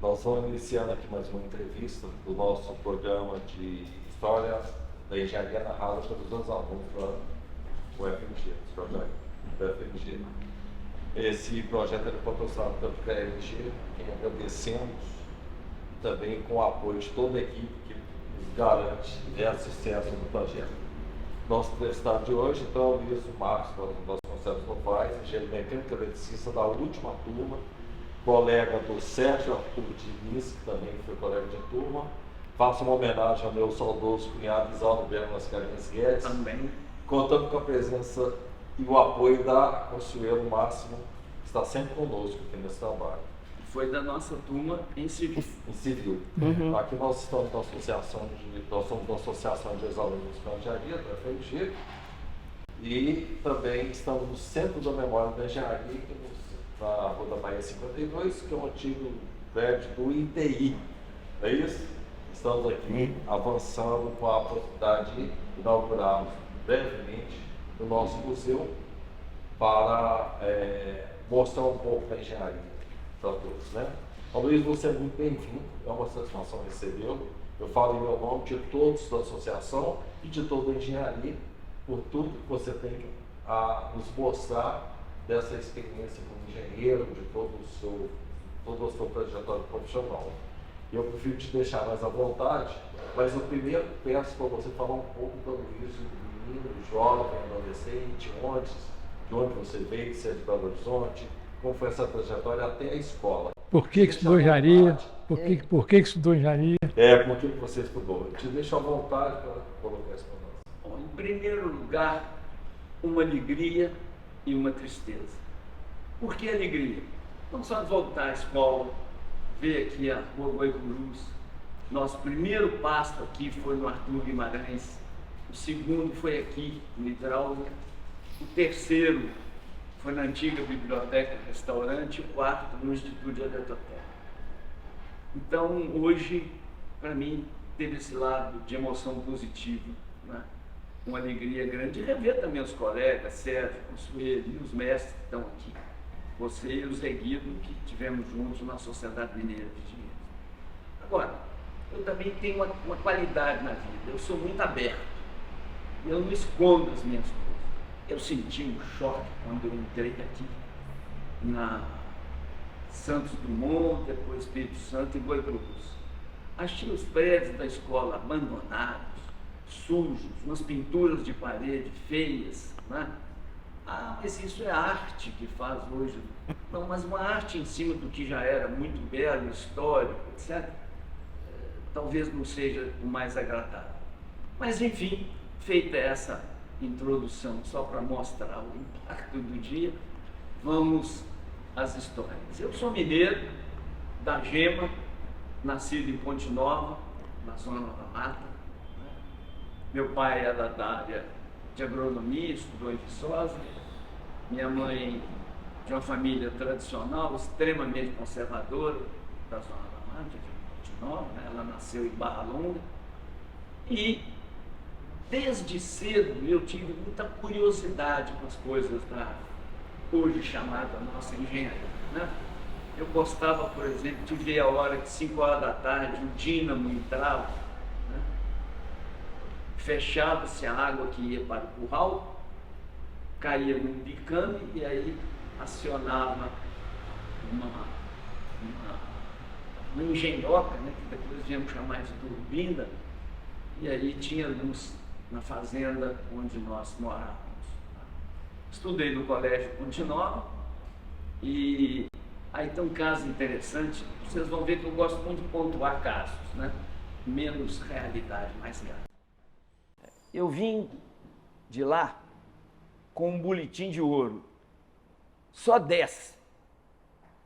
Nós vamos iniciando aqui mais uma entrevista do nosso programa de História da Engenharia narrada pelos dois alunos da UFMG, esse projeto da UFMG. Esse projeto é patrocinado pelo CREMG, que agradecemos também com o apoio de toda a equipe que nos garante o sucesso do projeto. Nosso entrevistado de hoje, então, é o Luiz Marcos, nós conhecemos no VAIS, engenheiro mecânico eletricista da última turma, colega do Sérgio Arthur Diniz, que também foi colega de turma. Faço uma homenagem ao meu saudoso cunhado Isaldo Belo Mascarenhas Guedes, também, contando com a presença e o apoio da Consuelo Máximo, que está sempre conosco aqui nesse trabalho. foi da nossa turma em civil. Em civil. Aqui nós estamos nós somos da Associação de Ex-Alunos de Engenharia, da UFMG, e também estamos no Centro da Memória da Engenharia, na Rua da Bahia 52, que é o antigo prédio do ITI. É isso? Estamos aqui avançando com a oportunidade de inaugurarmos brevemente o nosso museu para mostrar um pouco da engenharia para todos, né? Então, Luiz, você é muito bem-vindo, é uma satisfação recebê-lo. Eu falo em meu nome de todos da associação e de toda a engenharia, por tudo que você tem a nos mostrar dessa experiência como engenheiro, de toda a sua trajetória profissional. Eu prefiro te deixar mais à vontade, mas eu primeiro peço para você falar um pouco do Luiz, menino, jovem, adolescente, de onde você veio, se é de Belo Horizonte, como foi essa trajetória até a escola. Por que estudou engenharia? Por que estudou engenharia? Por que você estudou? Eu te deixo à vontade para colocar isso para nós. Bom, em primeiro lugar, uma alegria e uma tristeza. Por que alegria? Não só voltar à escola, ver aqui a Rua Guaicurus. Nosso primeiro pasto aqui foi no Arthur Guimarães, o segundo foi aqui no Hidráulica, o terceiro foi na antiga biblioteca restaurante, o quarto no Instituto de Eletrotécnica. Então, hoje, para mim, teve esse lado de emoção positiva, né? Uma alegria grande de rever também os colegas, Sérgio, Consuelo e os mestres que estão aqui. Você e o Zé Guido, que tivemos juntos na Sociedade Mineira de Engenheiros. Agora, eu também tenho uma qualidade na vida, eu sou muito aberto, eu não escondo as minhas coisas. Eu senti um choque quando eu entrei aqui na Santos Dumont, depois Espírito Santo e Guaicurus. Achei os prédios da escola abandonados, sujos, umas pinturas de parede feias, né? Ah, mas isso é arte que faz hoje. Não, mas uma arte em cima do que já era muito belo, histórico, etc. Talvez não seja o mais agradável. Mas, enfim, feita essa introdução só para mostrar o impacto do dia, vamos às histórias. Eu sou mineiro, da Gema, nascido em Ponte Nova, na Zona da Mata. Meu pai era da área de agronomia, estudou em Viçosa. Minha mãe, de uma família tradicional, extremamente conservadora, da Zona da Mata, de Ponte Nova, né? Ela nasceu em Barra Longa. E, desde cedo, eu tive muita curiosidade com as coisas da hoje chamada nossa engenharia, né? Eu gostava, por exemplo, de ver a hora que 5 horas da tarde o dínamo entrava, né? Fechava-se a água que ia para o curral, caía num bicame e aí acionava uma engenhoca, né, que depois viemos chamar de turbina, e aí tinha luz na fazenda onde nós morávamos. Estudei no Colégio Ponte Nova e aí tem um caso interessante, vocês vão ver que eu gosto muito de pontuar casos, né? Menos realidade, mais caso. Eu vim de lá com um boletim de ouro, só 10.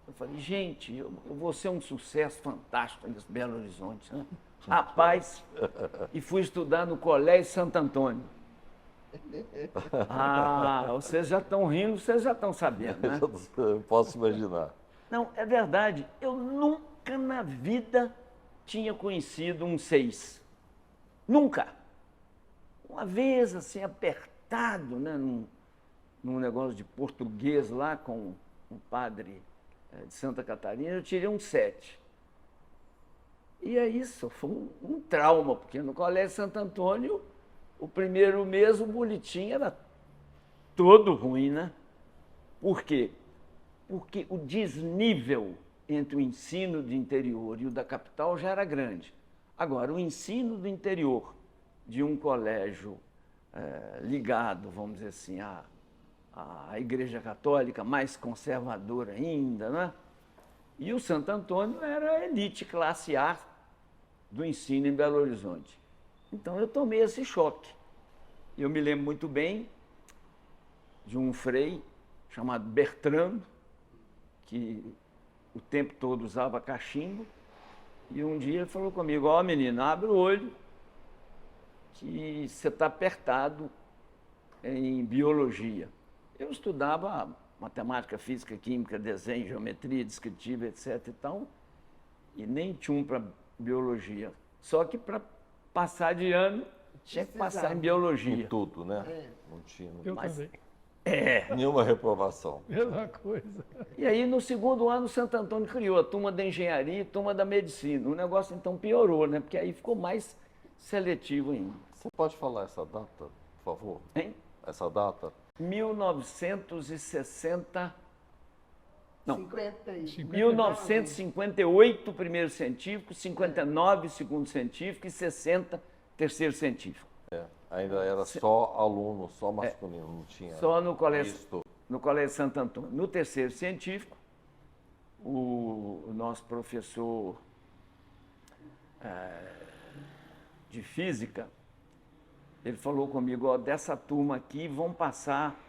Eu falei, gente, eu vou ser um sucesso fantástico em Belo Horizonte, né? Rapaz, e fui estudar no Colégio Santo Antônio. Ah, vocês já estão rindo, vocês já estão sabendo, né? Eu posso imaginar. Não, é verdade, eu nunca na vida tinha conhecido um 6. Nunca. Uma vez, assim, apertado, né, num negócio de português lá com um padre de Santa Catarina, eu tirei um 7. E é isso, foi um trauma, porque no Colégio Santo Antônio, o primeiro mês o boletim era todo ruim, né? Por quê? Porque o desnível entre o ensino do interior e o da capital já era grande. Agora, o ensino do interior de um colégio ligado, vamos dizer assim, à Igreja Católica, mais conservadora ainda, né? E o Santo Antônio era a elite classe A do ensino em Belo Horizonte. Então eu tomei esse choque. Eu me lembro muito bem de um frei chamado Bertrando, que o tempo todo usava cachimbo, e um dia ele falou comigo: ó, menino, abre o olho, que você está apertado em biologia. Eu estudava matemática, física, química, desenho, geometria descritiva, etc. e tal, e nem tinha para biologia. Só que para passar de ano, tinha que passar em biologia. Em tudo, né? Não tinha. Eu também. Nenhuma reprovação. Mesma coisa. E aí, no segundo ano, o Santo Antônio criou a turma da engenharia e a turma da medicina. O negócio, então, piorou, né? Porque aí ficou mais seletivo ainda. Você pode falar essa data, por favor? Hein? Essa data? 1960... Não, 59. 1958, primeiro científico, 59, segundo científico e 60, terceiro científico. Ainda era só aluno, só masculino, não tinha. Só no colégio, misto. no Colégio Santo Antônio. No terceiro científico, o nosso professor de física, ele falou comigo: ó, dessa turma aqui vão passar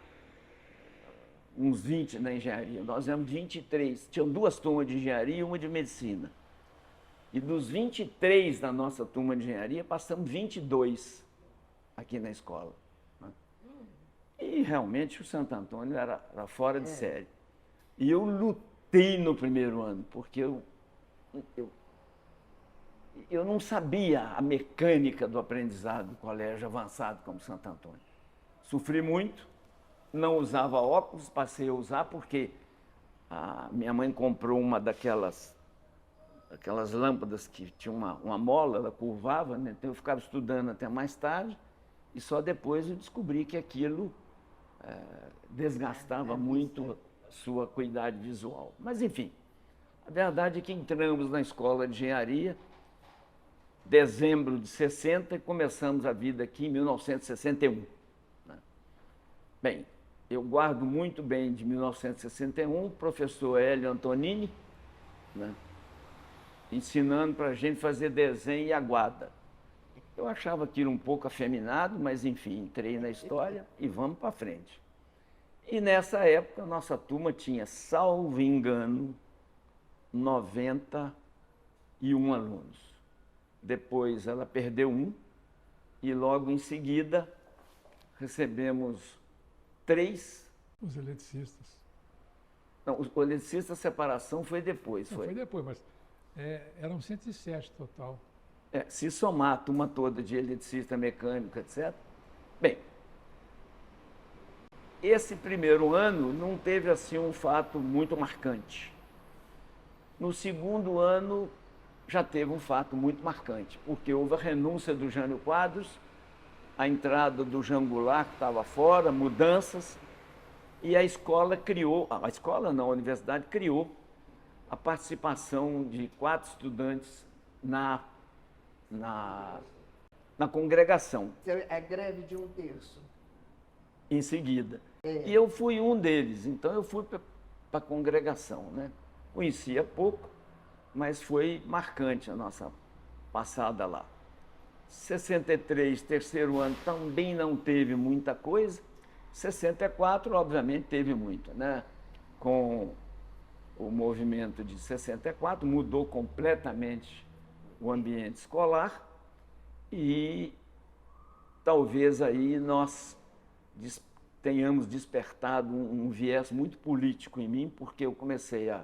uns 20 na engenharia. Nós éramos 23. Tinham duas turmas de engenharia e uma de medicina. E dos 23 da nossa turma de engenharia, passamos 22 aqui na escola. E realmente o Santo Antônio era fora de série. E eu lutei no primeiro ano, porque eu não sabia a mecânica do aprendizado do colégio avançado como Santo Antônio. Sofri muito, não usava óculos, passei a usar porque a minha mãe comprou uma daquelas lâmpadas que tinha uma mola, ela curvava, né? Então eu ficava estudando até mais tarde e só depois eu descobri que aquilo desgastava muito a sua acuidade visual. Mas enfim, a verdade é que entramos na escola de engenharia dezembro de 60 e começamos a vida aqui em 1961. Né? Bem, eu guardo muito bem de 1961 o professor Hélio Antonini, né? Ensinando para a gente fazer desenho e aguada. Eu achava aquilo um pouco afeminado, mas enfim, entrei na história e vamos para frente. E nessa época, a nossa turma tinha, salvo engano, 91 alunos. Depois ela perdeu um e logo em seguida recebemos 3. Os eletricistas. Não, o eletricista, a separação foi depois. Não, foi depois, mas eram 107 total. Se somar a turma toda de eletricista, mecânico, etc. Bem, esse primeiro ano não teve assim um fato muito marcante. No segundo ano já teve um fato muito marcante, porque houve a renúncia do Jânio Quadros, a entrada do Jean Goulart, que estava fora, mudanças, e a escola criou, a universidade criou a participação de 4 estudantes na congregação. É greve de 1/3. Em seguida. E eu fui um deles, então eu fui para a congregação, né? Conhecia pouco, mas foi marcante a nossa passada lá. 63, terceiro ano, também não teve muita coisa. 64, obviamente, teve muita, né? Com o movimento de 64, mudou completamente o ambiente escolar e talvez aí nós tenhamos despertado um viés muito político em mim, porque eu comecei a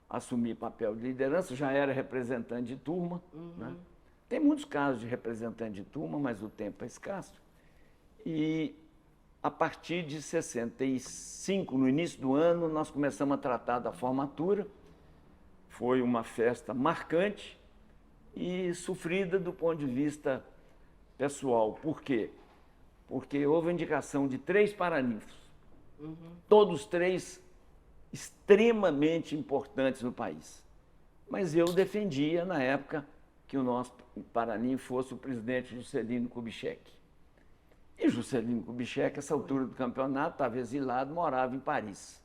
assumir papel de liderança, já era representante de turma, né? Tem muitos casos de representante de turma, mas o tempo é escasso. E a partir de 65, no início do ano, nós começamos a tratar da formatura. Foi uma festa marcante. e sofrida do ponto de vista pessoal. Por quê? Porque houve a indicação de 3 paraninfos, todos 3 extremamente importantes no país. Mas eu defendia, na época, que o nosso paraninfo fosse o presidente Juscelino Kubitschek. E Juscelino Kubitschek, essa altura do campeonato, estava exilado, morava em Paris.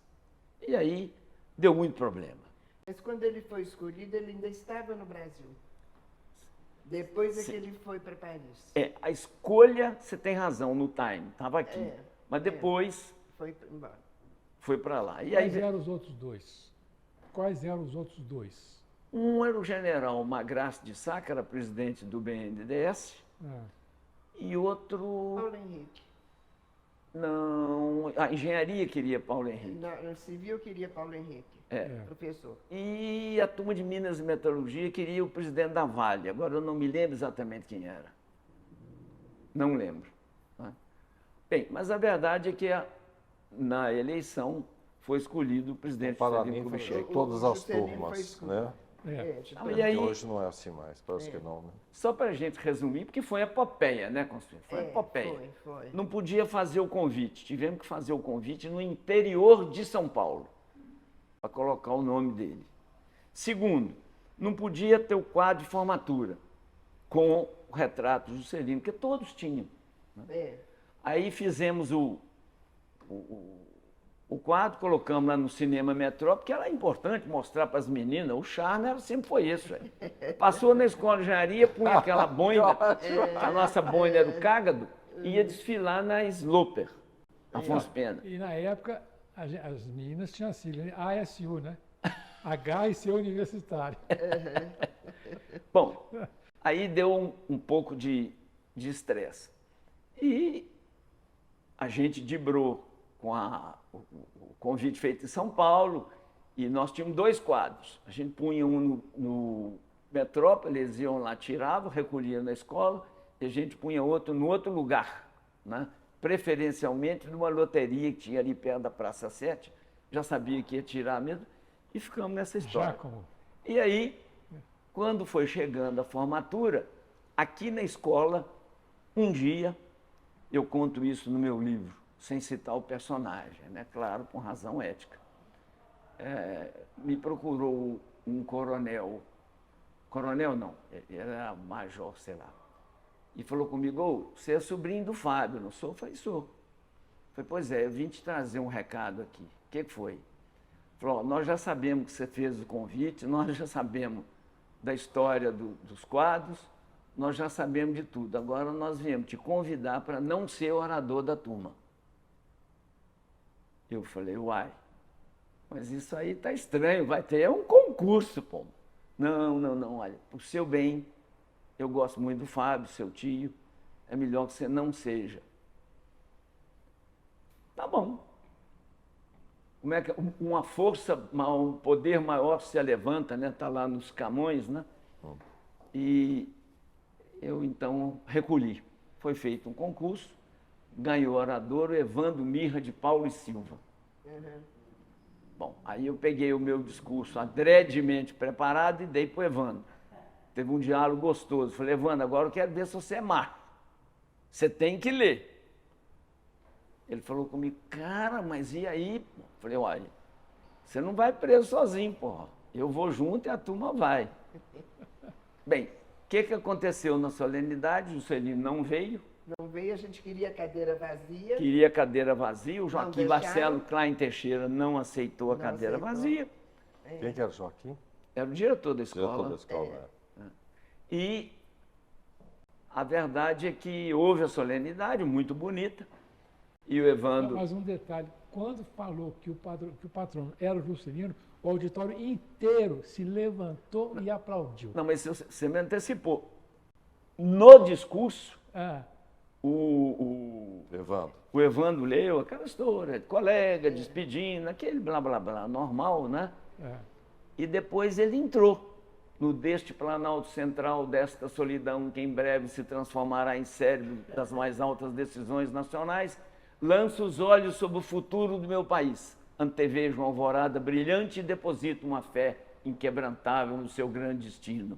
E aí deu muito problema. Mas quando ele foi escolhido, ele ainda estava no Brasil. Depois é que ele foi para Paris. A escolha, você tem razão, no time, estava aqui. Mas depois Foi embora. foi para lá. E Quais aí, eram os outros 2? Quais eram os outros 2? um era o general Magrace de Sá, que era presidente do BNDES, Ah, e outro... Paulo Henrique. Não, a engenharia queria Paulo Henrique. No civil queria Paulo Henrique, professor. E a turma de Minas e Metalurgia queria o presidente da Vale. Agora eu não me lembro exatamente quem era. Não lembro. Tá? Bem, mas a verdade é que na eleição foi escolhido o presidente Juscelino Kubitschek. Todas O as Juscelino foi turmas, escolhido. né? De Ah, todo- e aí, Hoje não é assim mais, parece que não, né? só para a gente resumir, porque foi epopeia, né, Constantino? Foi epopeia. Foi. Não podia fazer o convite. Tivemos que fazer o convite no interior de São Paulo, para colocar o nome dele. Segundo, não podia ter o quadro de formatura com o retrato de Juscelino, porque todos tinham. Aí fizemos o quadro, colocamos lá no Cinema Metrópole, que era importante mostrar para as meninas, o charme sempre foi isso. Velho. Passou na escola de engenharia, punha aquela boina, a nossa boina era o cágado, e ia desfilar na Sloper, Afonso Pena. e na época, as meninas tinham a sigla, né? ASU, né? HSU Universitário. Bom, aí deu um pouco de estresse. E a gente dibrou com o convite feito em São Paulo, e nós tínhamos 2 quadros. A gente punha um no Metrópole, eles iam lá, tiravam, recolhiam na escola, e a gente punha outro no outro lugar, né? Preferencialmente numa loteria que tinha ali perto da Praça 7, já sabia que ia tirar mesmo, e ficamos nessa história. Giacomo. E aí, quando foi chegando a formatura, aqui na escola, um dia, eu conto isso no meu livro, sem citar o personagem, né? Claro, com razão ética. Me procurou um coronel não, ele era major, sei lá, e falou comigo: "Ô, você é sobrinho do Fábio, não sou?" Eu falei: "Sou." Eu falei: "Pois é, eu vim te trazer um recado aqui." O que foi? Ele falou: "Ó, nós já sabemos que você fez o convite, nós já sabemos da história dos quadros, nós já sabemos de tudo. Agora nós viemos te convidar para não ser orador da turma." Eu falei: "Uai, mas isso aí tá estranho, vai ter um concurso, pô." Não, olha, por seu bem, eu gosto muito do Fábio, seu tio, é melhor que você não seja." Tá bom. Como é que uma força, um poder maior se levanta, né? Tá lá nos Camões, né? E eu então recolhi. Foi feito um concurso, ganhou o orador o Evandro Mirra de Paulo e Silva. Bom, aí eu peguei o meu discurso adredemente preparado e dei para o Evandro. Teve um diálogo gostoso. Falei: "Evandro, agora eu quero ver se você é macho. Você tem que ler." Ele falou comigo: "Cara, mas e aí?" Falei: "Olha, você não vai preso sozinho, porra. Eu vou junto e a turma vai." Bem, o que aconteceu na solenidade? O Juscelino não veio. Não veio, a gente queria cadeira vazia. Queria cadeira vazia. O Joaquim deixaram. Marcelo Klein Teixeira não aceitou a Não cadeira aceitou. vazia. Quem que era o Joaquim? Era o diretor da escola. Diretor da escola, E a verdade é que houve a solenidade, muito bonita, e o Evandro... Mas um detalhe, quando falou que o patrono era o Juscelino, o auditório inteiro se levantou e aplaudiu. Não, mas você me antecipou. No discurso, Ah, o Evandro. Evandro leu aquela história de colega, despedindo, aquele blá, blá, blá, normal, né? é. E depois ele entrou no deste Planalto Central, desta solidão que em breve se transformará em cérebro das mais altas decisões nacionais, lanço os olhos sobre o futuro do meu país, antevejo uma alvorada brilhante e deposito uma fé inquebrantável no seu grande destino.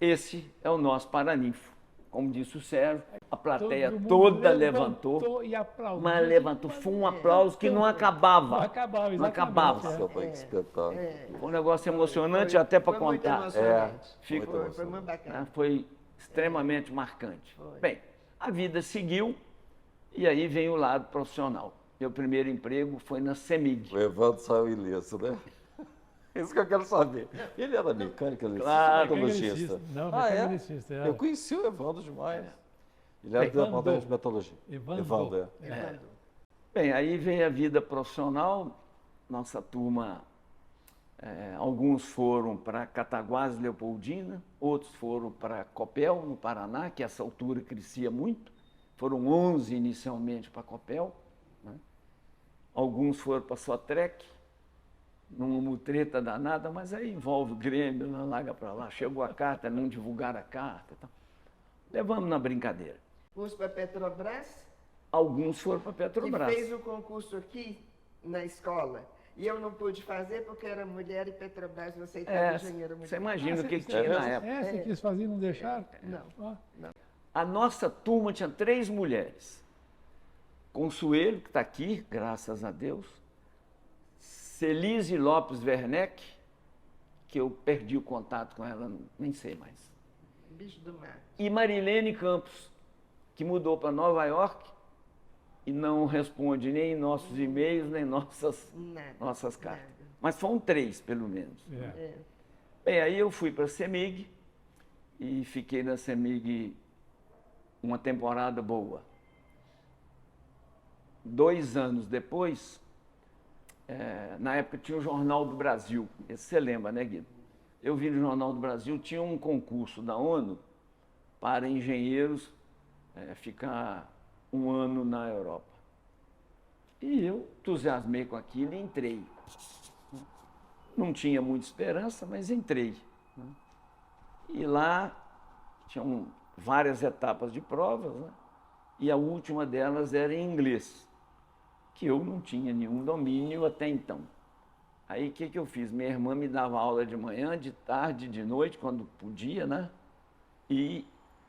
esse é o nosso paraninfo. Como disse o Sérgio, a plateia Todo mundo toda levantou, e aplaudiu. mas levantou. Foi um aplauso que não acabava. Não acabava, Não exatamente, acabava. é. Foi que espetáculo. Foi um negócio emocionante até para Foi muito contar. emocionante. Fica- Foi muito bacana. Né? Foi extremamente marcante. Foi. Bem, a vida seguiu e aí vem o lado profissional. Meu primeiro emprego foi na CEMIG. O Evandro saiu ileso, né? Isso que eu quero saber. Ele era mecânico, ele Claro. metalurgista. Não, Ah, é? mecanicista. Eu conheci o Evandro demais. Ele era do Evandro. departamento de metalurgia. Evandro. é. Bem, aí vem a vida profissional. Nossa turma, alguns foram para Cataguases, Leopoldina, outros foram para Copel, no Paraná, que a essa altura crescia muito. Foram 11 inicialmente para Copel. Né? Alguns foram para Sotrec, numa mutreta danada, mas aí envolve o Grêmio, não larga para lá. Chegou a carta, não divulgaram a carta. Então, levamos na brincadeira. Curso para Petrobras Alguns foram para e Petrobras. fez o concurso aqui na escola. E eu não pude fazer porque era mulher e Petrobras não aceitava engenheiro mulher. Você imagina o que você- tinha na época. Você quis fazer e não deixaram? Não. Ó, A nossa turma tinha 3 mulheres. Consuelo, que está aqui, graças a Deus. Celise Lopes Werneck, que eu perdi o contato com ela, nem sei mais. Bicho do mar. E Marilene Campos, que mudou para Nova York e não responde nem nossos e-mails, nem nossas Nada. cartas. Nada. Mas foram 3, pelo menos. é. É. Bem, aí eu fui para a CEMIG e fiquei na CEMIG uma temporada boa. 2 anos depois, na época tinha o Jornal do Brasil, esse você lembra, né, Guido? Eu vi no Jornal do Brasil, tinha um concurso da ONU para engenheiros ficar 1 ano na Europa. E eu entusiasmei com aquilo e entrei. Não tinha muita esperança, mas entrei. Né? E lá tinham várias etapas de provas, né? E a última delas era em inglês, que eu não tinha nenhum domínio até então. Aí o que eu fiz? Minha irmã me dava aula de manhã, de tarde, de noite, quando podia, né? E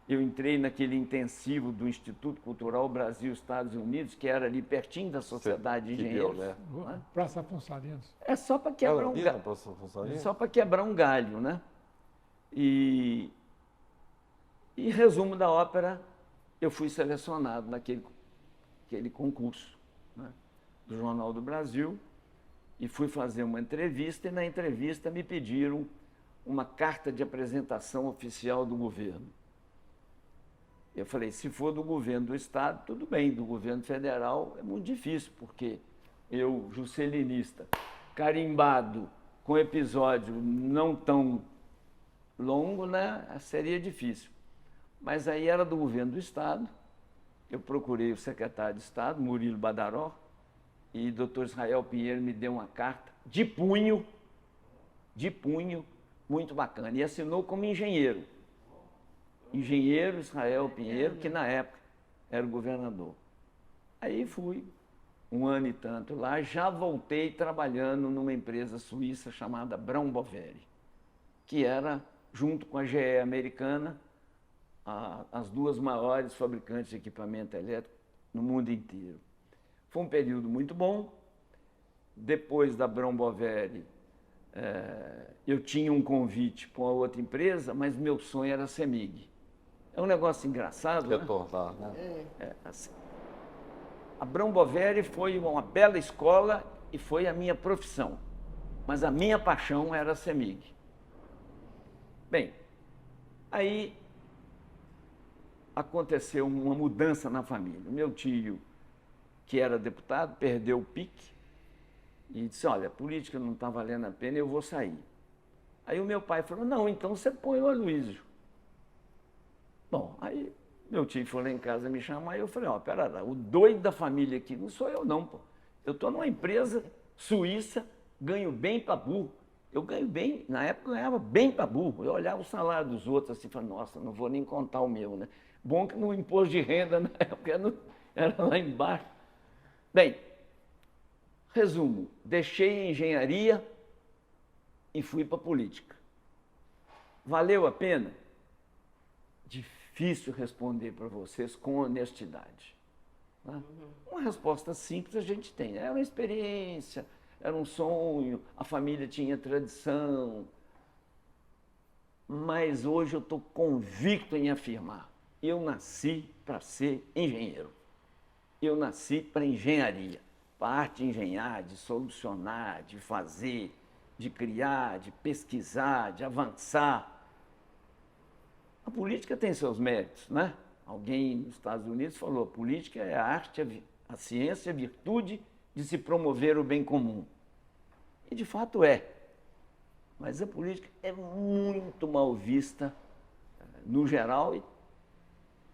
eu entrei naquele intensivo do Instituto Cultural Brasil-Estados Unidos, que era ali pertinho da Sociedade de Que Engenheiros. deu, né? Né? Praça Afonso Arinos. É só para quebrar um Ali galho. na Praça Funcionária? Só para quebrar um galho, né? E resumo da ópera, eu fui selecionado naquele concurso, né, do Jornal do Brasil e fui fazer uma entrevista e na entrevista me pediram uma carta de apresentação oficial do governo. Eu falei, se for do governo do estado, tudo bem, do governo federal é muito difícil, porque eu, juscelinista, carimbado, com episódio não tão longo, né, seria difícil. Mas aí era do governo do estado, eu procurei o secretário de Estado, Murilo Badaró, e o doutor Israel Pinheiro me deu uma carta de punho, muito bacana, e assinou como engenheiro. Engenheiro Israel Pinheiro, que na época era o governador. Aí fui, 1 ano e tanto lá, já voltei trabalhando numa empresa suíça chamada Braun Boveri, que era, junto com a GE americana, as 2 maiores fabricantes de equipamento elétrico no mundo inteiro. Foi um período muito bom. Depois da Braun Boveri, eu tinha um convite para uma outra empresa, mas meu sonho era a CEMIG. É um negócio engraçado, né? Retornar, né? Assim. A Braun Boveri foi uma bela escola e foi a minha profissão. Mas a minha paixão era a CEMIG. Bem, aí aconteceu uma mudança na família. Meu tio, que era deputado, perdeu o pique e disse, olha, a política não está valendo a pena, eu vou sair. Aí o meu pai falou, não, então você põe o Aloysio. Bom, aí meu tio foi lá em casa me chamar e eu falei, ó, pera lá, o doido da família aqui não sou eu não, pô. Eu estou numa empresa suíça, ganho bem para burro. Eu ganho bem, na época eu ganhava bem para burro. Eu olhava o salário dos outros assim e falava, nossa, não vou nem contar o meu, né? Bom que no imposto de renda na época era lá embaixo. Bem, resumo, deixei a engenharia e fui para a política. Valeu a pena? difícil responder para vocês com honestidade. Né? Uma resposta simples a gente tem. Era uma experiência, era um sonho, a família tinha tradição. Mas hoje eu estou convicto em afirmar, eu nasci para ser engenheiro. Eu nasci para engenharia, para a arte de engenhar, de solucionar, de fazer, de criar, de pesquisar, de avançar. A política tem seus méritos, né? Alguém nos Estados Unidos falou, a política é a arte, a ciência, a virtude de se promover o bem comum. E de fato é. Mas a política é muito mal vista, no geral, e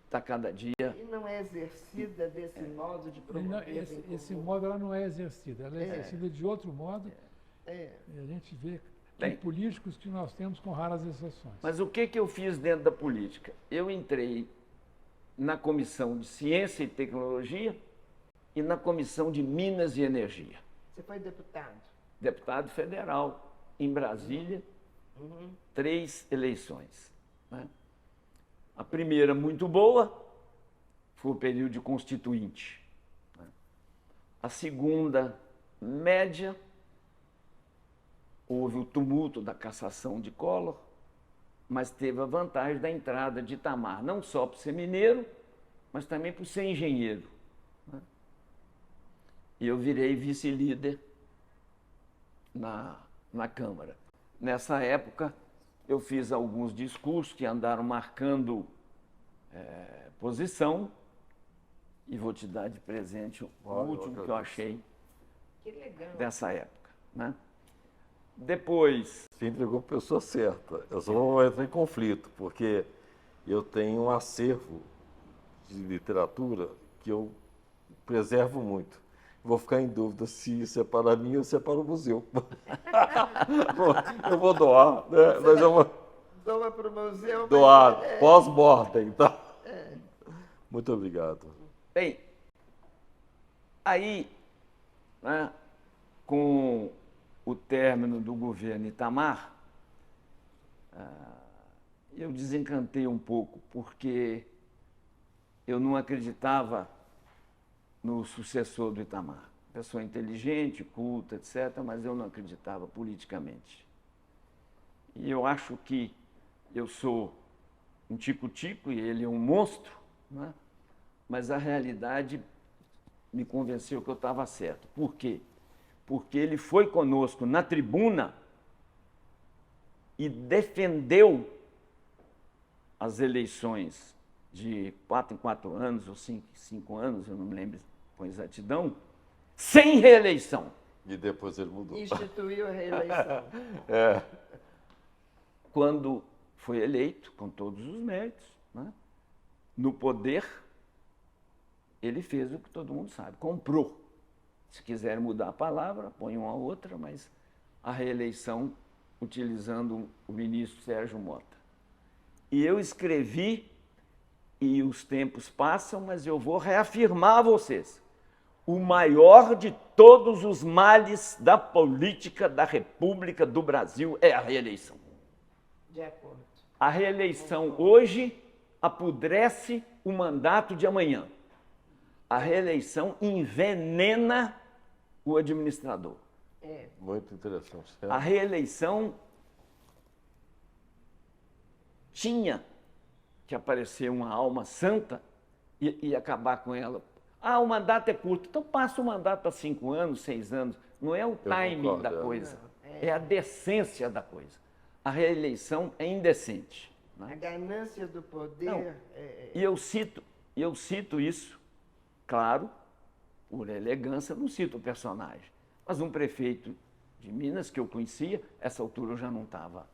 está cada dia... E não é exercida desse modo de promover o bem Esse comum? modo ela não é exercida, ela é exercida de outro modo. É. E a gente vê Bem, políticos que nós temos com raras exceções. mas o que eu fiz dentro da política? Eu entrei na Comissão de Ciência e Tecnologia e na Comissão de Minas e Energia. Você foi deputado? Deputado federal, em Brasília, 3 eleições. Né? A primeira, muito boa, foi o período de constituinte. Né? A segunda, média, houve o tumulto da cassação de Collor, mas teve a vantagem da entrada de Itamar, não só por ser mineiro, mas também por ser engenheiro. Né? E eu virei vice-líder na Câmara. Nessa época, eu fiz alguns discursos que andaram marcando posição, e vou te dar de presente o último que eu achei Que legal. dessa época. Né? Depois, Você entregou para a pessoa certa. Eu só vou entrar em conflito, porque eu tenho um acervo de literatura que eu preservo muito. Vou ficar em dúvida se isso é para mim ou se é para o museu. Eu vou doar, né? Nós vamos Doa para o museu. mas doar pós-mortem, tá? Muito obrigado. bem, aí, né, com o término do governo Itamar, eu desencantei um pouco, porque eu não acreditava no sucessor do Itamar. Pessoa inteligente, culta, etc., mas eu não acreditava politicamente. E eu acho que eu sou um tico-tico e ele é um monstro, né? Mas a realidade me convenceu que eu estava certo. Por quê? Porque ele foi conosco na tribuna e defendeu as eleições de 4 em 4 anos, ou 5 em 5 anos, eu não me lembro com exatidão, sem reeleição. E depois ele mudou. instituiu a reeleição. Quando foi eleito, com todos os méritos, né, no poder, ele fez o que todo mundo sabe, comprou. Se quiser mudar a palavra, põe uma outra, mas a reeleição utilizando o ministro Sérgio Mota. E eu escrevi, e os tempos passam, mas eu vou reafirmar a vocês, o maior de todos os males da política da República do Brasil é a reeleição. De acordo. A reeleição hoje apodrece o mandato de amanhã. A reeleição envenena o administrador. Muito interessante. A reeleição tinha que aparecer uma alma santa e acabar com ela. O mandato é curto, então passa o mandato para 5 anos, 6 anos. Não é o timing concordo, da coisa, é a decência da coisa. A reeleição é indecente. A ganância do poder. Não. E eu cito isso, claro, por elegância, não cito o personagem. Mas um prefeito de Minas que eu conhecia, essa altura eu já não estava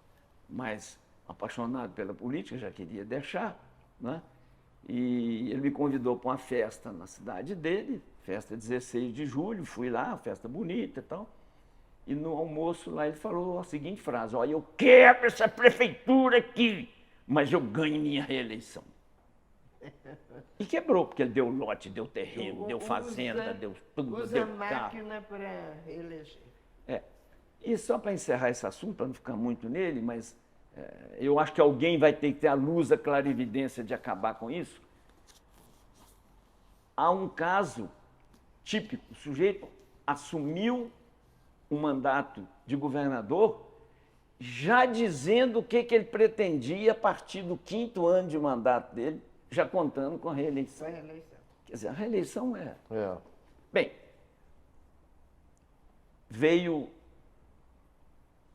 mais apaixonado pela política, já queria deixar, né? E ele me convidou para uma festa na cidade dele, festa 16 de julho, fui lá, festa bonita e tal. E no almoço lá ele falou a seguinte frase: olha, eu quero essa prefeitura aqui, mas eu ganho minha reeleição. E quebrou, porque ele deu lote, deu terreno, deu fazenda, deu tudo, Usa deu carro. máquina para reeleger. E só para encerrar esse assunto, para não ficar muito nele, mas eu acho que alguém vai ter que ter a luz, a clarividência de acabar com isso. Há um caso típico, o sujeito assumiu um mandato de governador já dizendo o que ele pretendia a partir do 5º ano de mandato dele, já contando com a reeleição. Quer dizer, a reeleição é... Bem, veio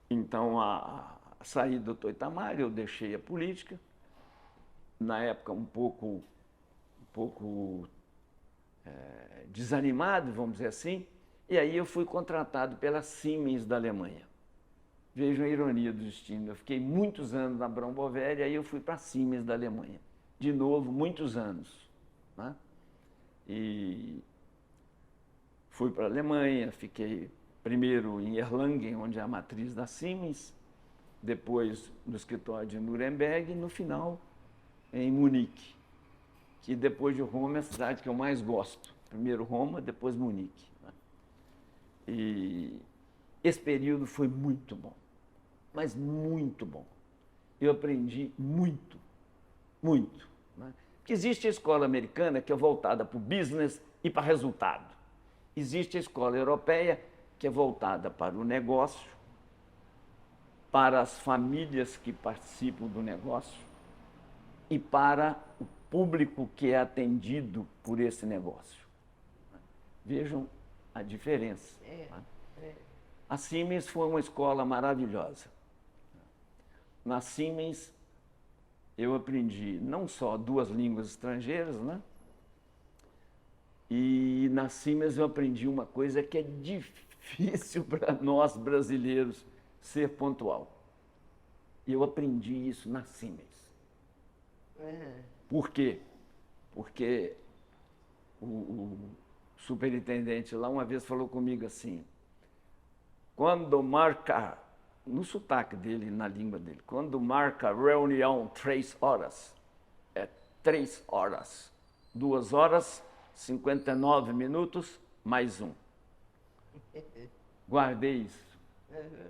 então a saída do doutor Itamar, eu deixei a política, na época um pouco desanimado, vamos dizer assim, e aí eu fui contratado pela Siemens da Alemanha. Vejam a ironia do destino, eu fiquei muitos anos na Braun Boveri, e aí eu fui para a Siemens da Alemanha. De novo, muitos anos. Né? E fui para a Alemanha, fiquei primeiro em Erlangen, onde é a matriz da Siemens, depois no escritório de Nuremberg e no final em Munique, que depois de Roma é a cidade que eu mais gosto. Primeiro Roma, depois Munique. Né? E esse período foi muito bom, mas muito bom. Eu aprendi muito, muito. Né? Porque existe a escola americana que é voltada para o business e para resultado. Existe a escola europeia que é voltada para o negócio, para as famílias que participam do negócio e para o público que é atendido por esse negócio. Vejam a diferença. A Siemens foi uma escola maravilhosa. Na Siemens eu aprendi não só 2 línguas estrangeiras, né? E na Siemens eu aprendi uma coisa que é difícil para nós brasileiros, ser pontual. E eu aprendi isso na Siemens. Por quê? Porque o superintendente lá uma vez falou comigo assim, quando marca, no sotaque dele, na língua dele, quando marca reunião 3 horas, é 3 horas, 2 horas, 59 minutos, mais 1. Guardei isso.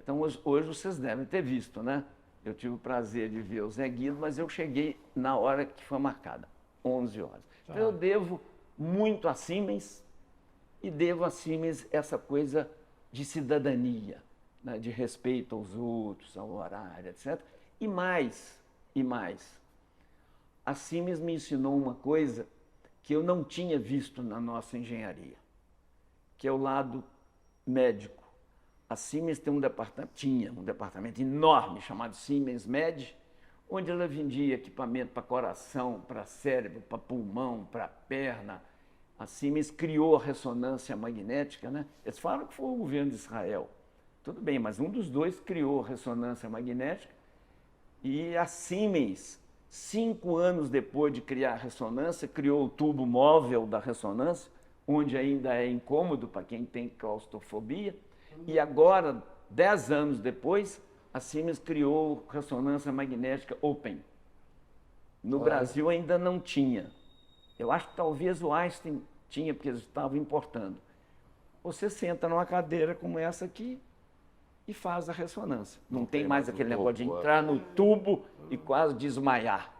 Então, hoje vocês devem ter visto, né? Eu tive o prazer de ver o Zé Guido, mas eu cheguei na hora que foi marcada, 11 horas. Então, eu devo muito a Siemens e devo a Siemens essa coisa de cidadania, né? De respeito aos outros, ao horário, etc. E mais, a Siemens me ensinou uma coisa que eu não tinha visto na nossa engenharia, que é o lado médico. A Siemens tinha um departamento enorme chamado Siemens Med, onde ela vendia equipamento para coração, para cérebro, para pulmão, para perna. A Siemens criou a ressonância magnética, né? Eles falam que foi o governo de Israel. Tudo bem, mas um dos dois criou a ressonância magnética e a Siemens, 5 anos depois de criar a ressonância, criou o tubo móvel da ressonância, onde ainda é incômodo para quem tem claustrofobia. E agora, 10 anos depois, a Siemens criou ressonância magnética Open. No Brasil ainda não tinha. Eu acho que talvez o Einstein tinha, porque eles estavam importando. Você senta numa cadeira como essa aqui e faz a ressonância. Não tem mais aquele negócio de entrar no tubo e quase desmaiar.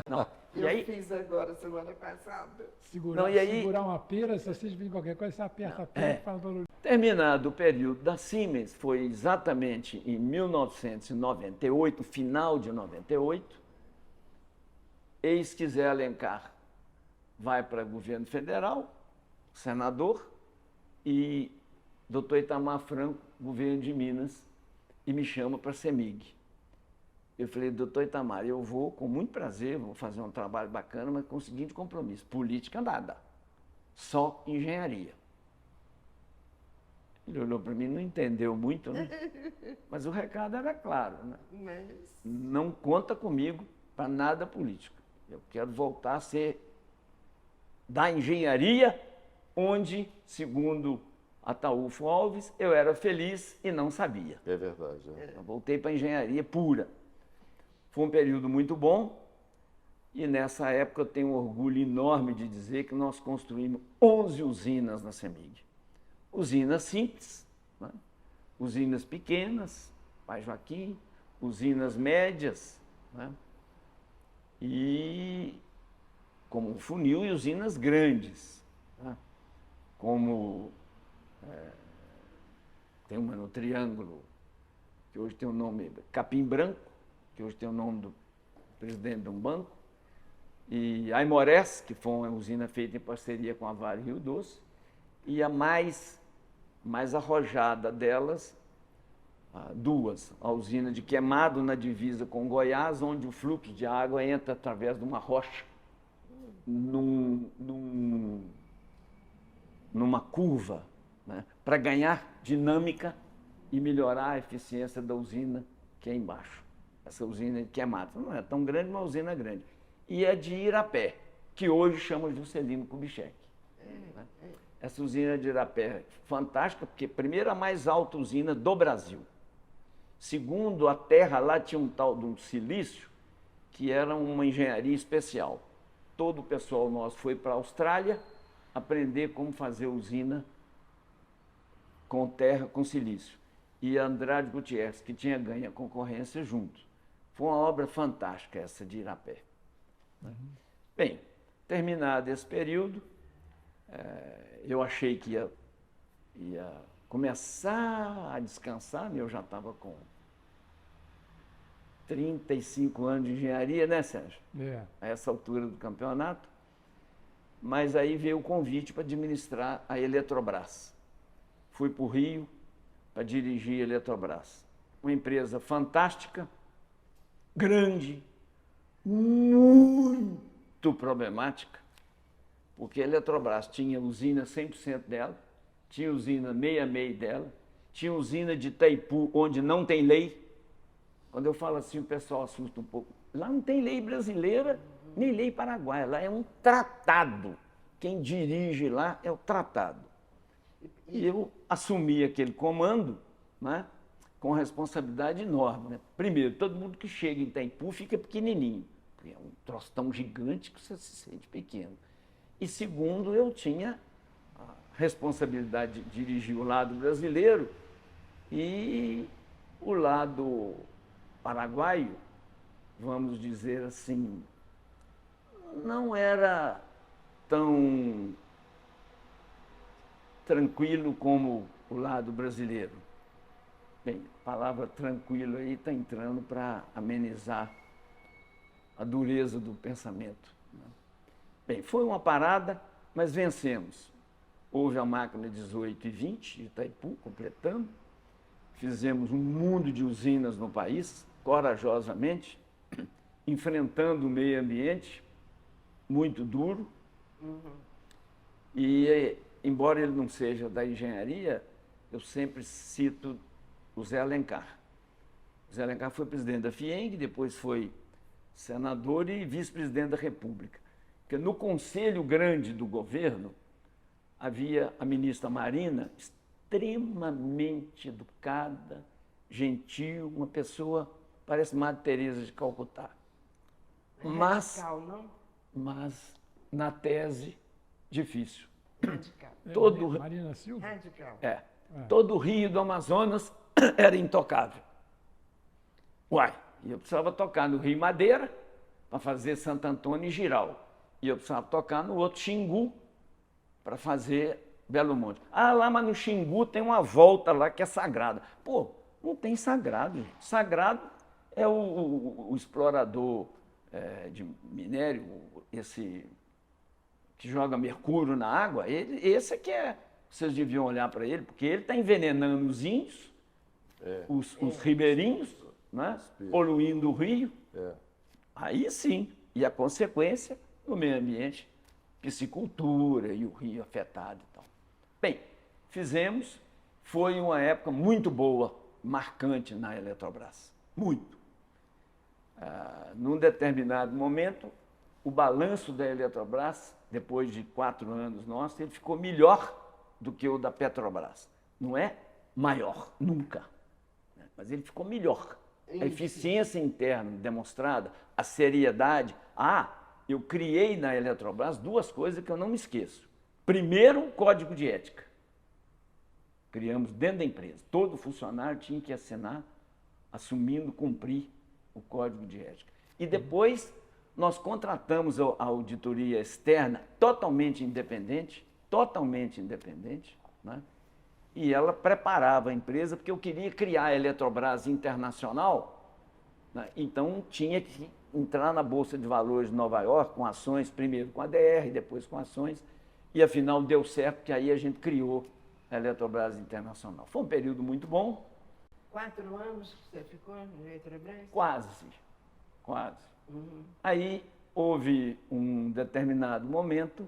Não. E aí, fiz agora, semana passada. Segurar uma pera, se vocês virem qualquer coisa, você aperta a pera e faz barulho. Terminado o período da Siemens, foi exatamente em 1998, final de 98, eis que Zé Alencar vai para o governo federal, senador, e doutor Itamar Franco, governo de Minas, e me chama para a CEMIG. Eu falei, doutor Itamar, eu vou com muito prazer, vou fazer um trabalho bacana, mas com o seguinte compromisso, política nada, só engenharia. Ele olhou para mim, não entendeu muito, né? Mas o recado era claro, né? Não conta comigo para nada político. Eu quero voltar a ser da engenharia, onde, segundo Ataúfo Alves, eu era feliz e não sabia. É verdade. Eu voltei para a engenharia pura. Foi um período muito bom e nessa época eu tenho um orgulho enorme de dizer que nós construímos 11 usinas na CEMIG. Usinas simples, né? Usinas pequenas, Pai Joaquim, usinas médias, né? E como funil e usinas grandes, né? Como tem uma no Triângulo, que hoje tem o nome Capim Branco, que hoje tem o nome do presidente de um banco, e Aimorés, que foi uma usina feita em parceria com a Vale Rio Doce, e a mais arrojada delas, duas, a usina de Queimado, na divisa com Goiás, onde o fluxo de água entra através de uma rocha, numa curva, né, para ganhar dinâmica e melhorar a eficiência da usina que é embaixo. Essa usina de Queimado não é tão grande, mas uma usina grande. E é de Irapé, que hoje chama Juscelino Kubitschek. Né? Essa usina de Irapé é fantástica, porque, primeiro, a mais alta usina do Brasil. Segundo, a terra lá tinha um tal de um silício, que era uma engenharia especial. Todo o pessoal nosso foi para a Austrália aprender como fazer usina com terra, com silício. E Andrade Gutierrez, que tinha ganho a concorrência junto. Foi uma obra fantástica essa de Irapé. Bem, terminado esse período, eu achei que ia começar a descansar, eu já estava com 35 anos de engenharia, né, Sérgio? A essa altura do campeonato. Mas aí veio o convite para administrar a Eletrobras. Fui para o Rio para dirigir a Eletrobras. Uma empresa fantástica, grande, muito problemática, porque a Eletrobras tinha usina 100% dela, tinha usina meia-meia dela, tinha usina de Itaipu, onde não tem lei. Quando eu falo assim, o pessoal assusta um pouco. Lá não tem lei brasileira, nem lei paraguaia, lá é um tratado. Quem dirige lá é o tratado. E eu assumi aquele comando, né, com responsabilidade enorme. Né? Primeiro, todo mundo que chega em Itaipu fica pequenininho, porque é um troço tão gigante que você se sente pequeno. E segundo, eu tinha a responsabilidade de dirigir o lado brasileiro e o lado paraguaio, vamos dizer assim, não era tão tranquilo como o lado brasileiro. Bem, a palavra tranquilo aí está entrando para amenizar a dureza do pensamento. Bem, foi uma parada, mas vencemos. Houve a máquina 18 e 20 de Itaipu, completando. Fizemos um mundo de usinas no país, corajosamente, enfrentando o meio ambiente, muito duro. E, embora ele não seja da engenharia, eu sempre cito o Zé Alencar. O Zé Alencar foi presidente da FIENG, depois foi senador e vice-presidente da República. Porque no Conselho Grande do Governo havia a ministra Marina, extremamente educada, gentil, uma pessoa, parece Madre Teresa de Calcutá. Radical, não? Mas na tese, difícil. Radical. Marina Silva? Radical. Todo o rio do Amazonas era intocável. Uai, e eu precisava tocar no Rio Madeira para fazer Santo Antônio e Giral. E eu precisava tocar no outro Xingu para fazer Belo Monte. Ah, lá, mas no Xingu tem uma volta lá que é sagrada. Pô, não tem sagrado, gente. Sagrado é o explorador de minério, esse que joga mercúrio na água, esse é que é. Vocês deviam olhar para ele, porque ele está envenenando os índios, os ribeirinhos, né? Poluindo o rio. Aí sim, e a consequência no meio ambiente, piscicultura e o rio afetado e tal. Bem, fizemos, foi uma época muito boa, marcante na Eletrobras, muito. Num determinado momento, o balanço da Eletrobras, depois de 4 anos nossos, ele ficou melhor do que o da Petrobras. Não é maior, nunca, né? Mas ele ficou melhor. A eficiência interna demonstrada, a seriedade. Eu criei na Eletrobras 2 coisas que eu não me esqueço. Primeiro, o código de ética. Criamos dentro da empresa. Todo funcionário tinha que assinar assumindo cumprir o Código de Ética. E depois nós contratamos a auditoria externa totalmente independente, né? E ela preparava a empresa, porque eu queria criar a Eletrobras Internacional, né? Então tinha que entrar na Bolsa de Valores de Nova York com ações, primeiro com a DR, depois com ações, e afinal deu certo, porque aí a gente criou a Eletrobras Internacional. Foi um período muito bom. 4 anos que você ficou no Eletrobras? Quase. Aí houve um determinado momento,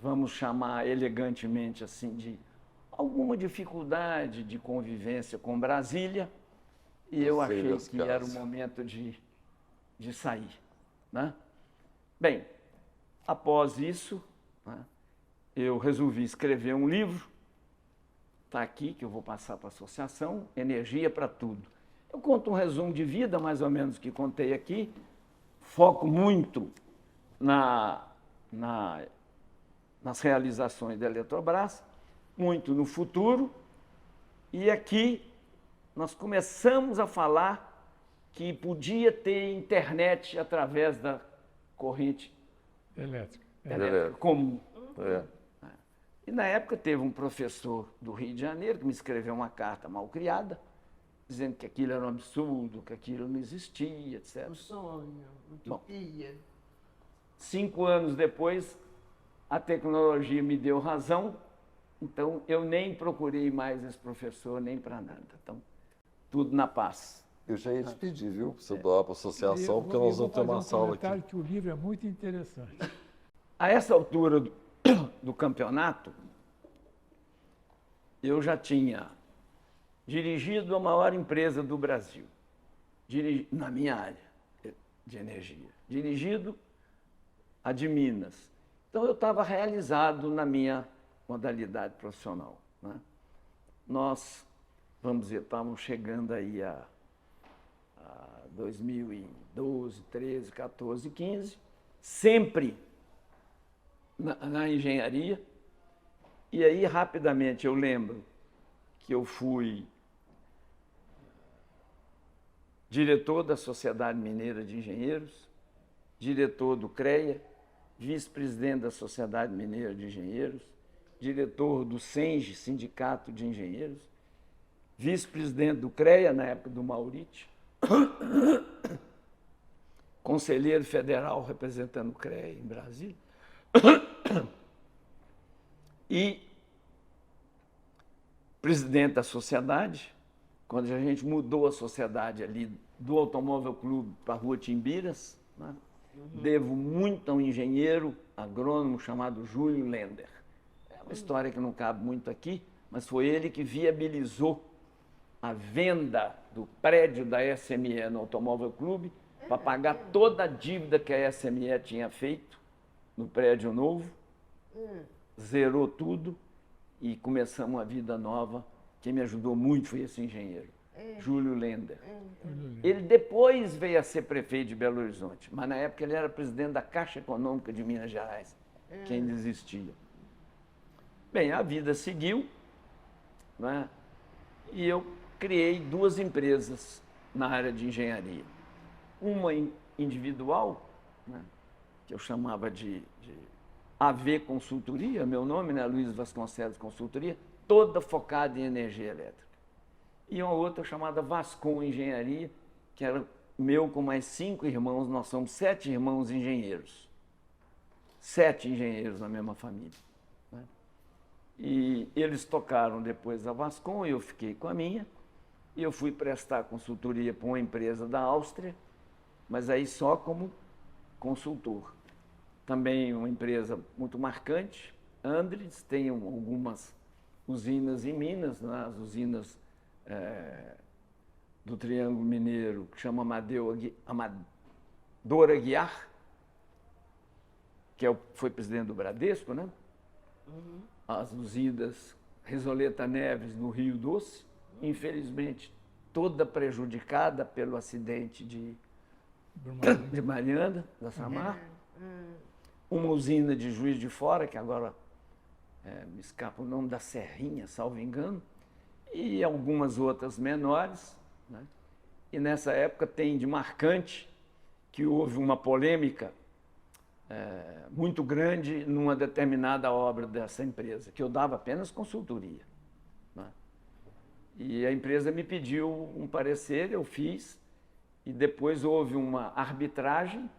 vamos chamar elegantemente assim, de alguma dificuldade de convivência com Brasília, e eu achei que era o momento de sair, né? Bem, após isso, né, eu resolvi escrever um livro, está aqui, que eu vou passar para a associação, Energia para Tudo. Eu conto um resumo de vida, mais ou menos, que contei aqui, foco muito nas realizações da Eletrobras, muito no futuro, e aqui nós começamos a falar que podia ter internet através da corrente Elétrica. elétrica comum. É. E na época teve um professor do Rio de Janeiro que me escreveu uma carta mal criada, dizendo que aquilo era um absurdo, que aquilo não existia, etc. Um sonho, utopia. 5 anos depois, a tecnologia me deu razão, então eu nem procurei mais esse professor, nem para nada. Então, tudo na paz. Eu já ia te pedir, viu? Pra você doar para a associação, porque nós vamos ter uma sala aqui. Que o livro é muito interessante. A essa altura do campeonato, eu já tinha dirigido a maior empresa do Brasil, na minha área de energia, dirigido a de Minas. Então, eu estava realizado na minha modalidade profissional, né? Nós, vamos dizer, estávamos chegando aí a 2012, 13, 14, 15, sempre na engenharia. E aí, rapidamente, eu lembro que eu fui diretor da Sociedade Mineira de Engenheiros, diretor do CREA, vice-presidente da Sociedade Mineira de Engenheiros, diretor do SENGE, Sindicato de Engenheiros, vice-presidente do CREA, na época do Mauriti, conselheiro federal representando o CREA em Brasília, e presidente da sociedade, quando a gente mudou a sociedade ali do Automóvel Clube para a Rua Timbiras, né? Devo muito a um engenheiro agrônomo chamado Júlio Lender. É uma história que não cabe muito aqui, mas foi ele que viabilizou a venda do prédio da SME no Automóvel Clube para pagar toda a dívida que a SME tinha feito no prédio novo, zerou tudo e começamos uma vida nova. Quem me ajudou muito foi esse engenheiro, Júlio Lender. Ele depois veio a ser prefeito de Belo Horizonte, mas na época ele era presidente da Caixa Econômica de Minas Gerais, que ainda existia. Bem, a vida seguiu, né? E eu criei 2 empresas na área de engenharia. Uma individual, né? Que eu chamava de AV Consultoria, meu nome, né? Luiz Vasconcelos Consultoria, toda focada em energia elétrica. E uma outra chamada Vascon Engenharia, que era meu com mais 5 irmãos, nós somos 7 irmãos engenheiros. 7 engenheiros na mesma família, né? E eles tocaram depois a Vascon, eu fiquei com a minha, e eu fui prestar consultoria para uma empresa da Áustria, mas aí só como consultor. Também uma empresa muito marcante, Andritz, tem algumas usinas em Minas, nas usinas do Triângulo Mineiro, que chama Amador Aguiar, que foi presidente do Bradesco, né? As usinas Resoleta Neves, no Rio Doce, infelizmente toda prejudicada pelo acidente de Mariana, da Samar. Uma usina de Juiz de Fora, que agora me escapa o nome, da Serrinha, salvo engano, e algumas outras menores, né? E nessa época tem de marcante que houve uma polêmica muito grande numa determinada obra dessa empresa, que eu dava apenas consultoria, né? E a empresa me pediu um parecer, eu fiz, e depois houve uma arbitragem,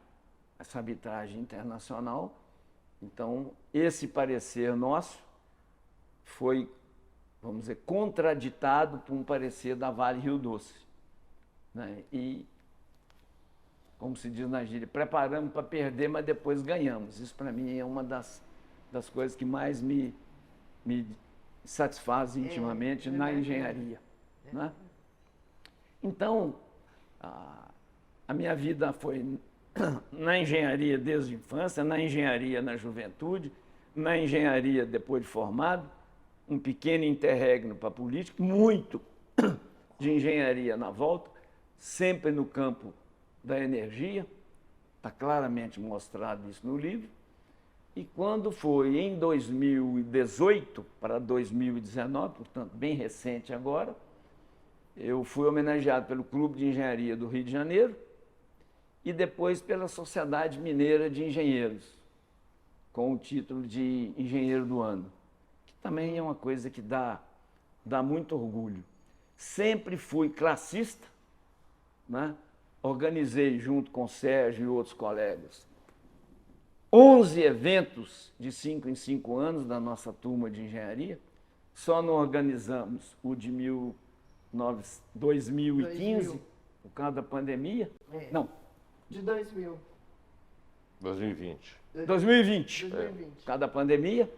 essa arbitragem internacional. Então, esse parecer nosso foi, vamos dizer, contraditado por um parecer da Vale Rio Doce, né? E, como se diz na gíria, preparamos para perder, mas depois ganhamos. Isso, para mim, é uma das coisas que mais me satisfaz intimamente na engenharia, né? Então, a minha vida foi na engenharia desde a infância, na engenharia na juventude, na engenharia depois de formado, um pequeno interregno para a política, muito de engenharia na volta, sempre no campo da energia, está claramente mostrado isso no livro. E quando foi em 2018 para 2019, portanto bem recente agora, eu fui homenageado pelo Clube de Engenharia do Rio de Janeiro e depois pela Sociedade Mineira de Engenheiros, com o título de Engenheiro do Ano, que também é uma coisa que dá muito orgulho. Sempre fui classista, né? Organizei junto com o Sérgio e outros colegas 11 eventos de 5 em 5 anos da nossa turma de engenharia. Só não organizamos o de 2015, por causa da pandemia. Não. De 2000. 2020. 2020. 2020. Por causa da pandemia,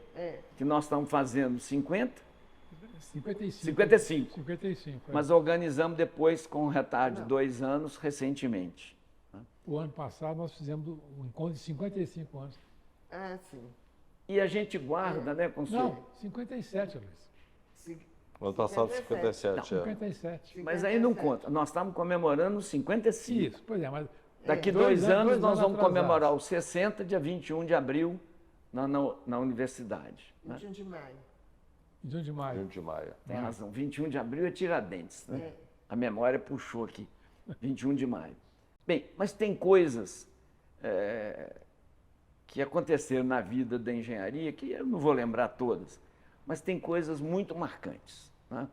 que nós estamos fazendo 50. 55. 55. É. Mas organizamos depois, com um retardo de 2 anos, recentemente. O ano passado nós fizemos um encontro de 55 anos. Ah, sim. E a gente guarda, né, Consuelo? Não, 57, Luiz. Ano passado, 57. 57. Mas aí não conta. Nós estamos comemorando os 55. Isso, pois é, mas Daqui 2 2 anos nós vamos atrasados. comemorar os 60, dia 21 de abril, na universidade. Né? 21 de maio. 21 de maio. 1 de maio. Tem razão. 21 de abril é Tiradentes. Né? A memória puxou aqui. 21 de maio. Bem, mas tem coisas que aconteceram na vida da engenharia, que eu não vou lembrar todas, mas tem coisas muito marcantes. Né?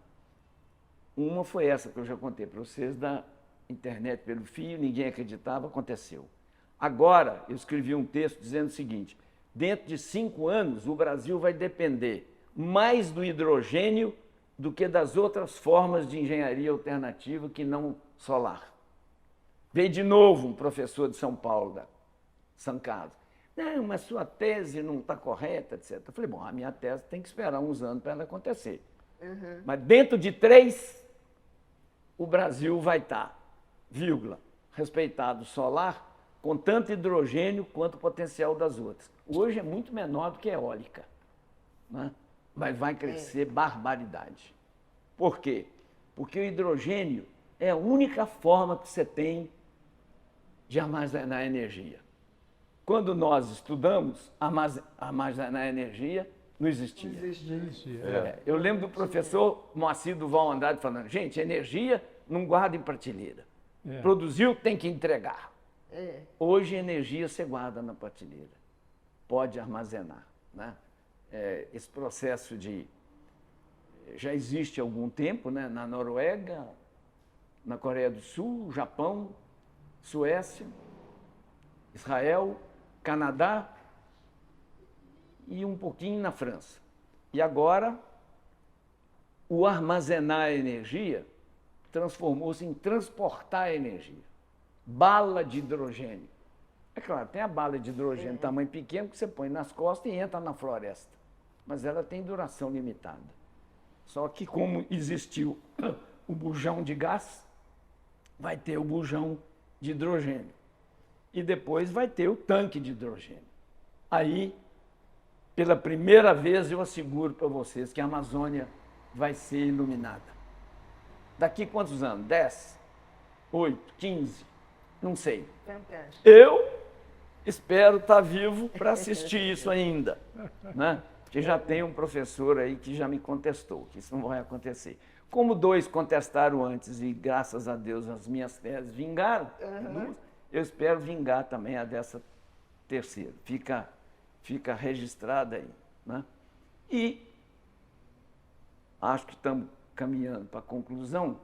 Uma foi essa que eu já contei para vocês, da internet pelo fio, ninguém acreditava, aconteceu. Agora, eu escrevi um texto dizendo o seguinte: dentro de 5 anos, o Brasil vai depender mais do hidrogênio do que das outras formas de engenharia alternativa que não solar. Veio de novo um professor de São Paulo, da São Carlos. Não, mas sua tese não está correta, etc. Eu falei, bom, a minha tese tem que esperar uns anos para ela acontecer. Uhum. Mas dentro de 3, o Brasil vai estar, respeitado solar, com tanto hidrogênio quanto o potencial das outras. Hoje é muito menor do que eólica, né? Mas vai crescer barbaridade. Por quê? Porque o hidrogênio é a única forma que você tem de armazenar energia. Quando nós estudamos, armazenar energia não existia. Não existia. Eu lembro do professor Moacir Duval Andrade falando, gente, energia não guarda em prateleira. Produziu, tem que entregar. Hoje, energia você guarda na prateleira. Pode armazenar, né? Esse processo já existe há algum tempo, né? Na Noruega, na Coreia do Sul, Japão, Suécia, Israel, Canadá e um pouquinho na França. E agora, o armazenar energia transformou-se em transportar energia. Bala de hidrogênio. É claro, tem a bala de hidrogênio de tamanho pequeno que você põe nas costas e entra na floresta. Mas ela tem duração limitada. Só que como existiu o bujão de gás, vai ter o bujão de hidrogênio. E depois vai ter o tanque de hidrogênio. Aí, pela primeira vez, eu asseguro para vocês que a Amazônia vai ser iluminada. Daqui quantos anos? 10? 8? 15? Não sei. Fantástico. Eu espero estar vivo para assistir isso ainda, né? Porque já tem um professor aí que já me contestou que isso não vai acontecer. Como 2 contestaram antes e, graças a Deus, as minhas teses vingaram, eu espero vingar também a dessa terceira. Fica registrada aí. Né? E acho que estamos caminhando para a conclusão.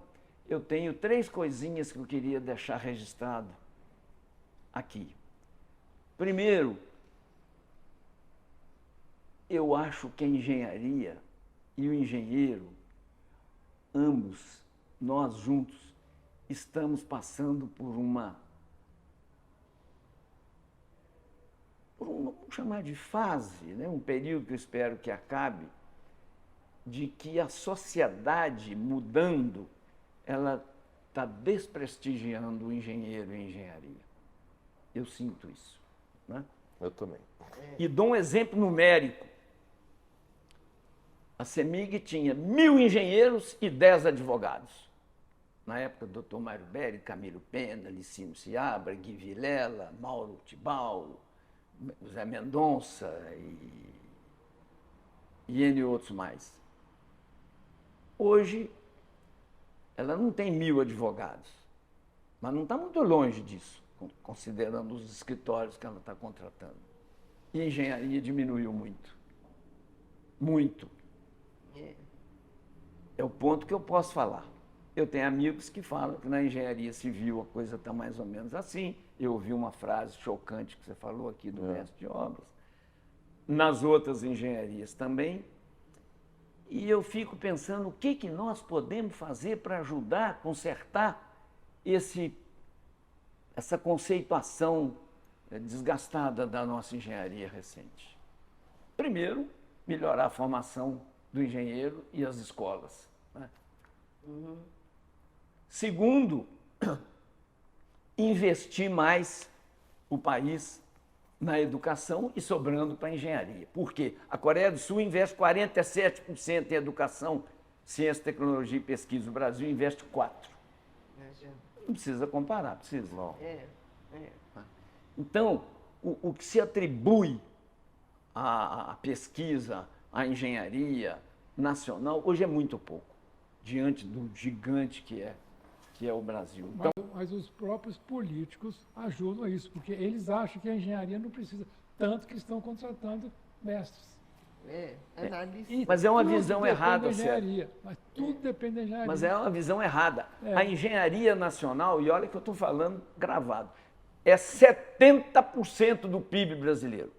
Eu tenho 3 coisinhas que eu queria deixar registrado aqui. Primeiro, eu acho que a engenharia e o engenheiro, ambos, nós juntos, estamos passando por vamos chamar de fase, né? Um período que eu espero que acabe, de que a sociedade mudando, ela está desprestigiando o engenheiro e a engenharia. Eu sinto isso. Né? Eu também. E dou um exemplo numérico. A CEMIG tinha 1.000 engenheiros e 10 advogados. Na época, Dr. Mário Berri, Camilo Pena, Licínio Seabra, Gui Vilela, Mauro Tibau, José Mendonça e N outros mais. Hoje, ela não tem 1.000 advogados, mas não está muito longe disso, considerando os escritórios que ela está contratando. E a engenharia diminuiu muito. Muito. É o ponto que eu posso falar. Eu tenho amigos que falam que na engenharia civil a coisa está mais ou menos assim. Eu ouvi uma frase chocante que você falou aqui do mestre de obras. Nas outras engenharias também. E eu fico pensando o que nós podemos fazer para ajudar a consertar essa conceituação desgastada da nossa engenharia recente. Primeiro, melhorar a formação do engenheiro e as escolas. Né? Segundo, investir mais o país na educação e sobrando para a engenharia. Por quê? A Coreia do Sul investe 47% em educação, ciência, tecnologia e pesquisa. O Brasil investe 4%. Não precisa comparar, precisa. Não. Então, o que se atribui à pesquisa, à engenharia nacional, hoje é muito pouco, diante do gigante que é o Brasil. Então, mas os próprios políticos ajudam a isso, porque eles acham que a engenharia não precisa, tanto que estão contratando mestres. Analista. mas é uma Tudo visão depende errada, da Sérgio. engenharia, mas tudo depende da engenharia. Mas é uma visão errada. É. A engenharia nacional, e olha que eu estou falando gravado, é 70% do PIB brasileiro,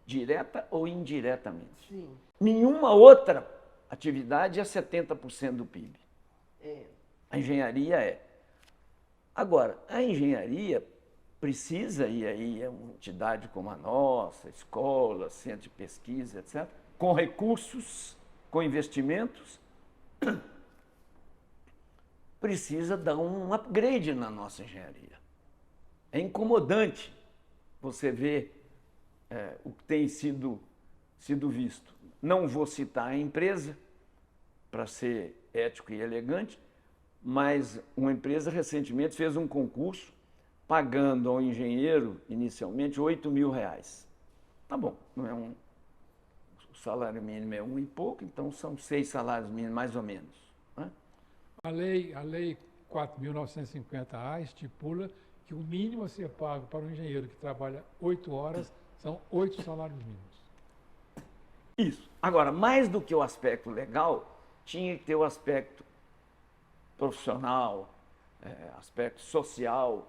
direta ou indiretamente. Sim. Nenhuma outra atividade é 70% do PIB. A engenharia é. Agora, a engenharia precisa, e aí é uma entidade como a nossa, escola, centro de pesquisa, etc., com recursos, com investimentos, precisa dar um upgrade na nossa engenharia. É incomodante você ver o que tem sido visto. Não vou citar a empresa, para ser ético e elegante, mas uma empresa recentemente fez um concurso pagando ao engenheiro, inicialmente, R$8.000. Tá bom, não é o salário mínimo é 1 e pouco, então são 6 salários mínimos, mais ou menos. Né? A lei 4.950A estipula que o mínimo a ser pago para um engenheiro que trabalha 8 horas são 8 salários mínimos. Isso. Agora, mais do que o aspecto legal, tinha que ter o aspecto profissional, aspecto social,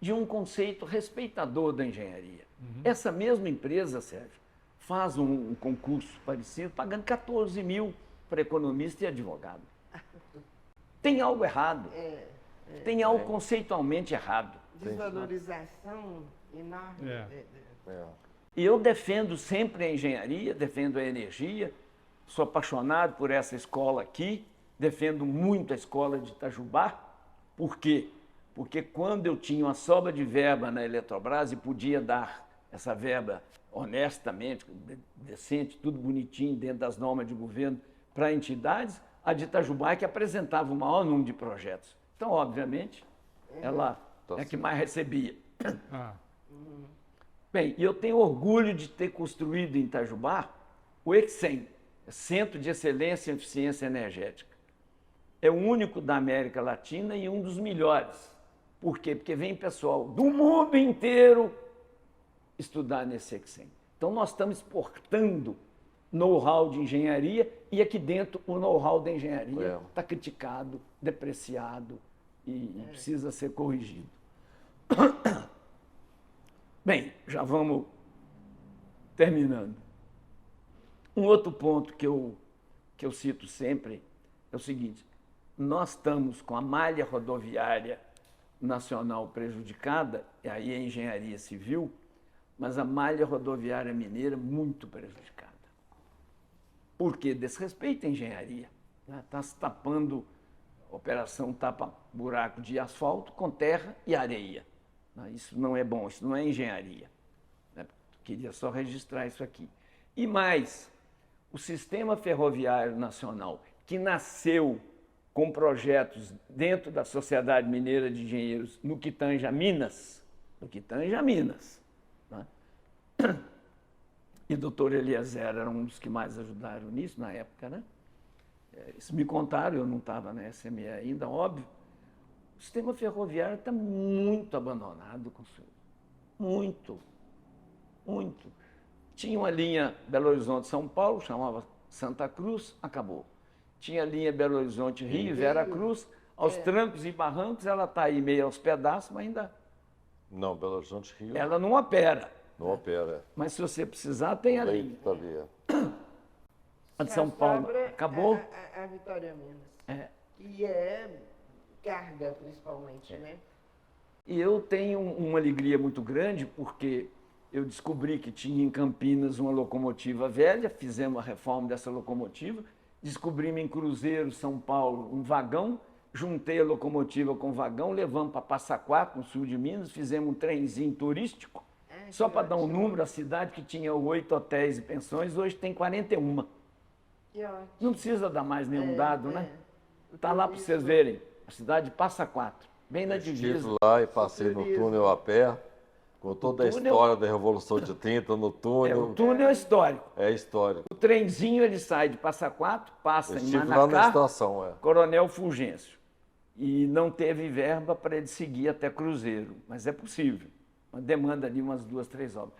de um conceito respeitador da engenharia. Essa mesma empresa, Sérgio, faz um concurso parecido, pagando 14.000 para economista e advogado. Tem algo errado. Tem algo conceitualmente errado. Desvalorização enorme. E eu defendo sempre a engenharia, defendo a energia, sou apaixonado por essa escola aqui, defendo muito a escola de Itajubá. Por quê? Porque quando eu tinha uma sobra de verba na Eletrobras e podia dar essa verba honestamente, decente, tudo bonitinho, dentro das normas de governo, para entidades, a de Itajubá é que apresentava o maior número de projetos. Então, obviamente, ela é a que mais recebia. Bem, e eu tenho orgulho de ter construído em Itajubá o EXEM, Centro de Excelência em Eficiência Energética. É o único da América Latina e um dos melhores. Por quê? Porque vem pessoal do mundo inteiro estudar nesse Sexem. Então, nós estamos exportando know-how de engenharia e aqui dentro o know-how da engenharia está criticado, depreciado e precisa ser corrigido. Bem, já vamos terminando. Um outro ponto que eu cito sempre é o seguinte: nós estamos com a malha rodoviária nacional prejudicada, e aí a engenharia civil, mas a malha rodoviária mineira muito prejudicada. Por quê? Desrespeito à engenharia. Está se tapando, operação tapa-buraco de asfalto com terra e areia. Isso não é bom, isso não é engenharia. Queria só registrar isso aqui. E mais, o Sistema Ferroviário Nacional, que nasceu com projetos dentro da Sociedade Mineira de Engenheiros no que tange a Minas, né? E o doutor Eliezer era um dos que mais ajudaram nisso na época, né? Isso me contaram, eu não estava na SME ainda, óbvio. O sistema ferroviário está muito abandonado, Consuelo. Muito, muito. Tinha uma linha Belo Horizonte-São Paulo, chamava Santa Cruz, acabou. Tinha a linha Belo Horizonte-Rio, Veracruz, aos trancos e barrancos, ela está aí meio aos pedaços, mas ainda... Não, Belo Horizonte-Rio... Ela não opera. Não opera. Mas se você precisar, tem a linha. A de São Paulo acabou. A Vitória Minas. É. Que é carga, principalmente, né? E eu tenho uma alegria muito grande, porque eu descobri que tinha em Campinas uma locomotiva velha, fizemos a reforma dessa locomotiva, descobrimos em Cruzeiro, São Paulo, um vagão, juntei a locomotiva com o vagão, levamos para Passa Quatro, no sul de Minas, fizemos um trenzinho turístico. Só para dar um número, a cidade que tinha 8 hotéis e pensões, hoje tem 41. Que ótimo. Não precisa dar mais nenhum dado, né? Está lá para vocês verem. A cidade de Passa Quatro, bem na divisa. Estive lá e passei no túnel a pé, com toda a história da Revolução de 30 no túnel. O túnel é histórico. É histórico. O trenzinho ele sai de Passa Quatro, passa em Estive lá na Manacá, estação, Coronel Fulgêncio. E não teve verba para ele seguir até Cruzeiro, mas é possível. Uma demanda ali umas 2, 3 obras.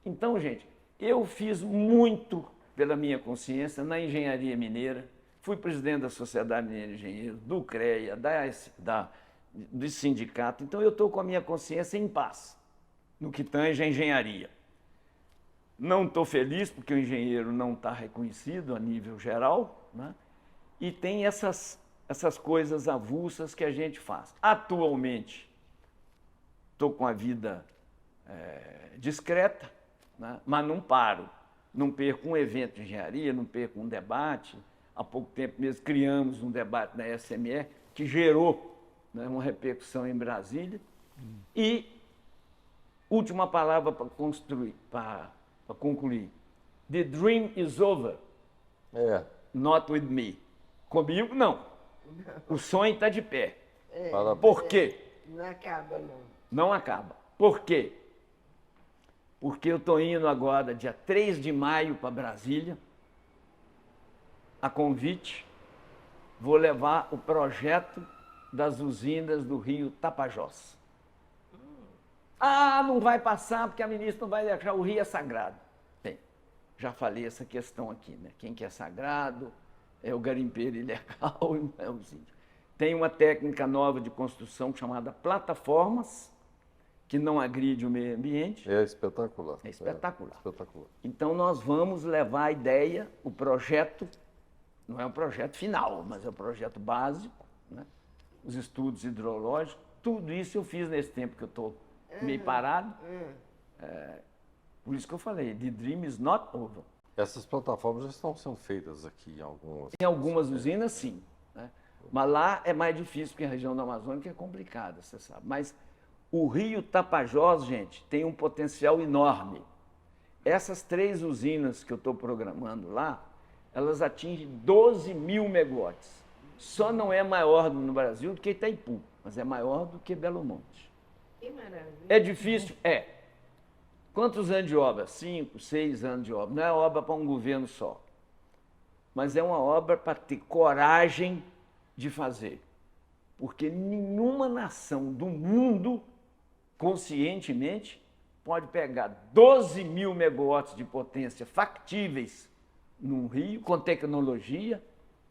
Então, gente, eu fiz muito pela minha consciência na engenharia mineira, fui presidente da Sociedade Mineira de Engenheiros, do CREA, do sindicato, então eu estou com a minha consciência em paz no que tange a engenharia. Não estou feliz porque o engenheiro não está reconhecido a nível geral, né? E tem essas coisas avulsas que a gente faz. Atualmente, estou com a vida discreta, né? Mas não paro, não perco um evento de engenharia, não perco um debate. Há pouco tempo mesmo criamos um debate na SME que gerou, né, uma repercussão em Brasília. E, última palavra para concluir. The dream is over, not with me. Comigo, não. O sonho está de pé. Por quê? Não acaba, não. Não acaba. Por quê? Porque eu estou indo agora, dia 3 de maio, para Brasília, a convite, vou levar o projeto das usinas do Rio Tapajós. Ah, não vai passar porque a ministra não vai deixar, o rio é sagrado. Bem, já falei essa questão aqui, né? Quem que é sagrado é o garimpeiro ilegal e não é o índio. Tem uma técnica nova de construção chamada plataformas, que não agride o meio ambiente. É espetacular. É espetacular. Espetacular. Então nós vamos levar a ideia, o projeto, não é um projeto final, mas é um projeto básico, né? Os estudos hidrológicos, tudo isso eu fiz nesse tempo que eu estou meio parado. Por isso que eu falei, the dream is not over. Essas plataformas já estão sendo feitas aqui em algumas usinas, sim, né? Mas lá é mais difícil, porque a região da Amazônia é complicada, você sabe. Mas o Rio Tapajós, gente, tem um potencial enorme. Essas 3 usinas que eu estou programando lá, elas atingem 12 mil megawatts. Só não é maior no Brasil do que Itaipu, mas é maior do que Belo Monte. Que maravilha. É difícil? É. Quantos anos de obra? 5, 6 anos de obra. Não é obra para um governo só. mas é uma obra para ter coragem de fazer. Porque nenhuma nação do mundo, conscientemente, pode pegar 12 mil megawatts de potência factíveis num rio, com tecnologia,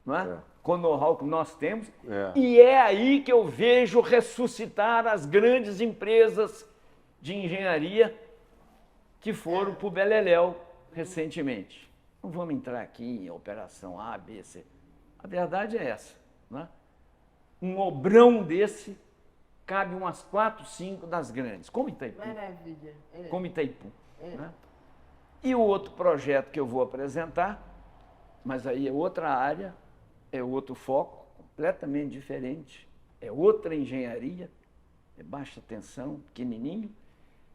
não é? Com o know-how que nós temos. E é aí que eu vejo ressuscitar as grandes empresas de engenharia que foram para o Beleléu recentemente. Não vamos entrar aqui em operação A, B, C. A verdade é essa. Não é? Um obrão desse cabe umas 4, 5 das grandes, como Itaipu. Maravilha. Como Itaipu. Né? E o outro projeto que eu vou apresentar, mas aí é outra área, é outro foco, completamente diferente, é outra engenharia, é baixa tensão, pequenininho,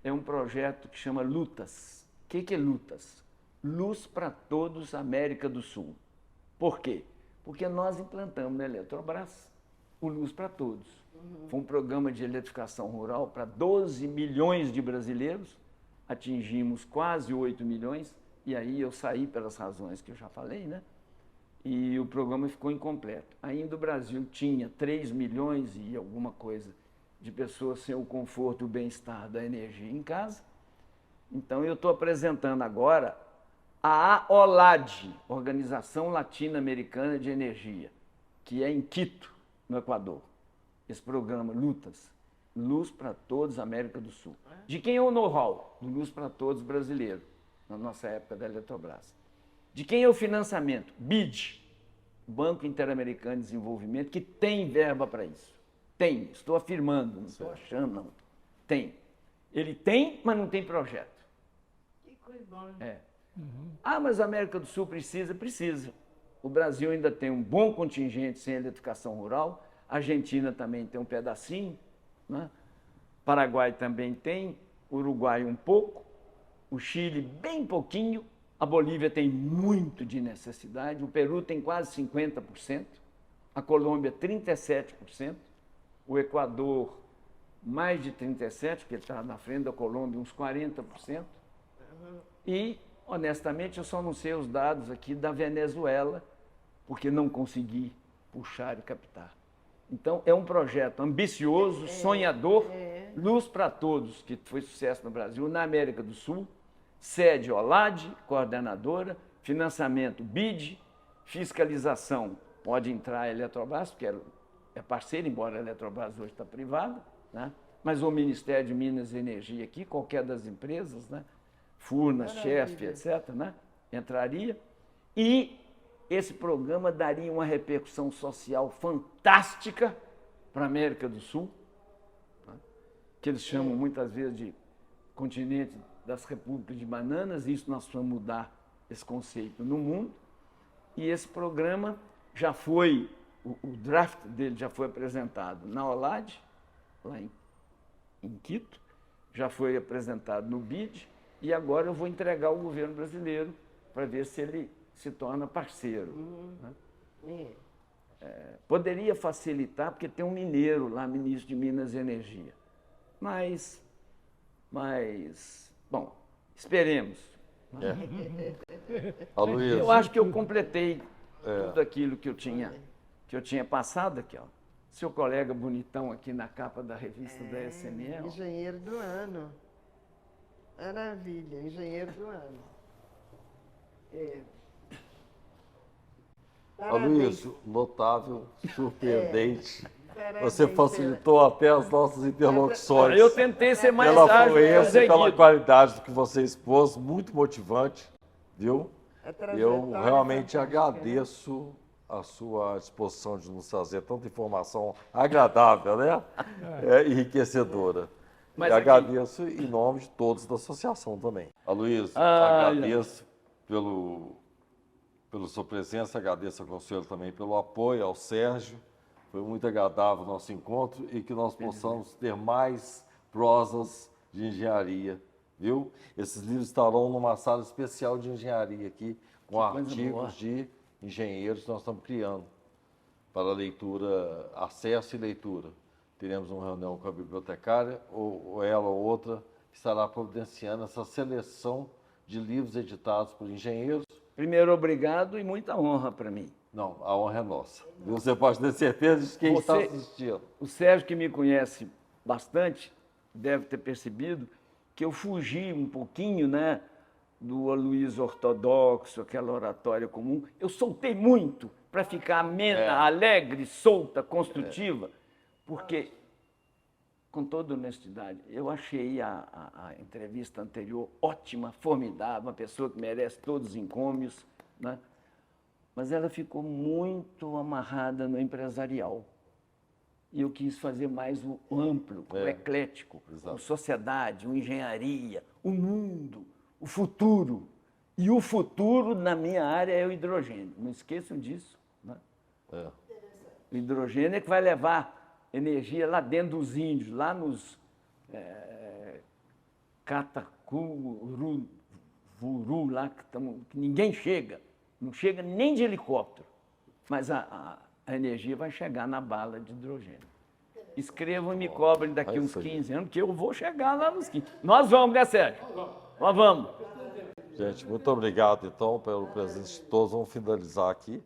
é um projeto que chama Lutas. O que é Lutas? Luz para Todos, América do Sul. Por quê? Porque nós implantamos na Eletrobras o Luz para Todos. Foi um programa de eletrificação rural para 12 milhões de brasileiros, atingimos quase 8 milhões, e aí eu saí pelas razões que eu já falei, né? E o programa ficou incompleto. Ainda o Brasil tinha 3 milhões e alguma coisa de pessoas sem o conforto e o bem-estar da energia em casa. Então eu estou apresentando agora a AOLAD, Organização Latino-Americana de Energia, que é em Quito, no Equador. Esse programa Lutas, Luz para Todos, América do Sul. De quem é o know-how? Do Luz para Todos brasileiro, na nossa época da Eletrobras. De quem é o financiamento? BID, Banco Interamericano de Desenvolvimento, que tem verba para isso. Tem, estou afirmando, não estou achando, não. Tem. Ele tem, mas não tem projeto. Que coisa boa. Ah, mas a América do Sul precisa? Precisa. O Brasil ainda tem um bom contingente sem eletrificação rural, a Argentina também tem um pedacinho, né? Paraguai também tem, Uruguai um pouco, o Chile bem pouquinho, a Bolívia tem muito de necessidade, o Peru tem quase 50%, a Colômbia 37%, o Equador mais de 37%, porque está na frente da Colômbia uns 40%, e, honestamente, eu só não sei os dados aqui da Venezuela, porque não consegui puxar e captar. Então, é um projeto ambicioso, sonhador, Luz para Todos, que foi sucesso no Brasil, na América do Sul, sede OLAD, coordenadora, financiamento BID, fiscalização, pode entrar a Eletrobras, porque é parceira, embora a Eletrobras hoje está privada, né? Mas o Ministério de Minas e Energia aqui, qualquer das empresas, né? Furnas, Chef, etc., né? Entraria. E esse programa daria uma repercussão social fantástica para a América do Sul, né? Que eles chamam muitas vezes de continente das repúblicas de bananas, e isso nós vamos mudar esse conceito no mundo. E esse programa já foi, o draft dele já foi apresentado na OLAD, lá em Quito, já foi apresentado no BID, e agora eu vou entregar ao governo brasileiro para ver se ele se torna parceiro. Né? Poderia facilitar, porque tem um mineiro lá, ministro de Minas e Energia. Mas bom, esperemos. Aloysio, Eu acho que eu completei tudo aquilo que eu tinha passado aqui, ó. Seu colega bonitão aqui na capa da revista da SME. Engenheiro do ano. Maravilha, engenheiro do ano. Aloysio, notável, surpreendente. Parabéns Você facilitou até as nossas interlocuções. Eu tentei ser mais Pela ágil, fluência, pela Guido. qualidade do que você expôs, muito motivante, viu? A Eu trajetória realmente fantástica, né? agradeço a sua disposição de nos trazer tanta informação agradável, né? Enriquecedora. Mas E aqui- agradeço em nome de todos da associação também. Aloysio, agradeço pela sua presença, agradeço ao conselho também pelo apoio, ao Sérgio. Foi muito agradável o nosso encontro e que nós possamos ter mais prosas de engenharia, viu? Esses livros estarão numa sala especial de engenharia aqui, com coisa artigos boa. de engenheiros que nós estamos criando para leitura, acesso e leitura. Teremos uma reunião com a bibliotecária, ou ela ou outra, que estará providenciando essa seleção de livros editados por engenheiros Primeiro, obrigado e muita honra para mim. Não, a honra é nossa. Você pode ter certeza de quem está Você- assistindo. O Sérgio, que me conhece bastante, deve ter percebido que eu fugi um pouquinho, né, do Aloysio ortodoxo, aquela oratória comum. Eu soltei muito para ficar amena, alegre, solta, construtiva, porque, com toda honestidade, eu achei a entrevista anterior ótima, formidável, uma pessoa que merece todos os encômios, né? Mas ela ficou muito amarrada no empresarial. E eu quis fazer mais o amplo, o eclético, Exato. a sociedade, a engenharia, o mundo, o futuro. E o futuro, na minha área, é o hidrogênio. Não esqueçam disso. Né? É. O hidrogênio é que vai levar energia lá dentro dos índios, lá nos Catacuru, lá que ninguém chega. Não chega nem de helicóptero. Mas a energia vai chegar na bala de hidrogênio. Escrevam e me cobrem daqui uns 15 anos, que eu vou chegar lá nos 15. Nós vamos, né, Sérgio? Nós vamos. Gente, muito obrigado, então, pelo presente de todos. Vamos finalizar aqui.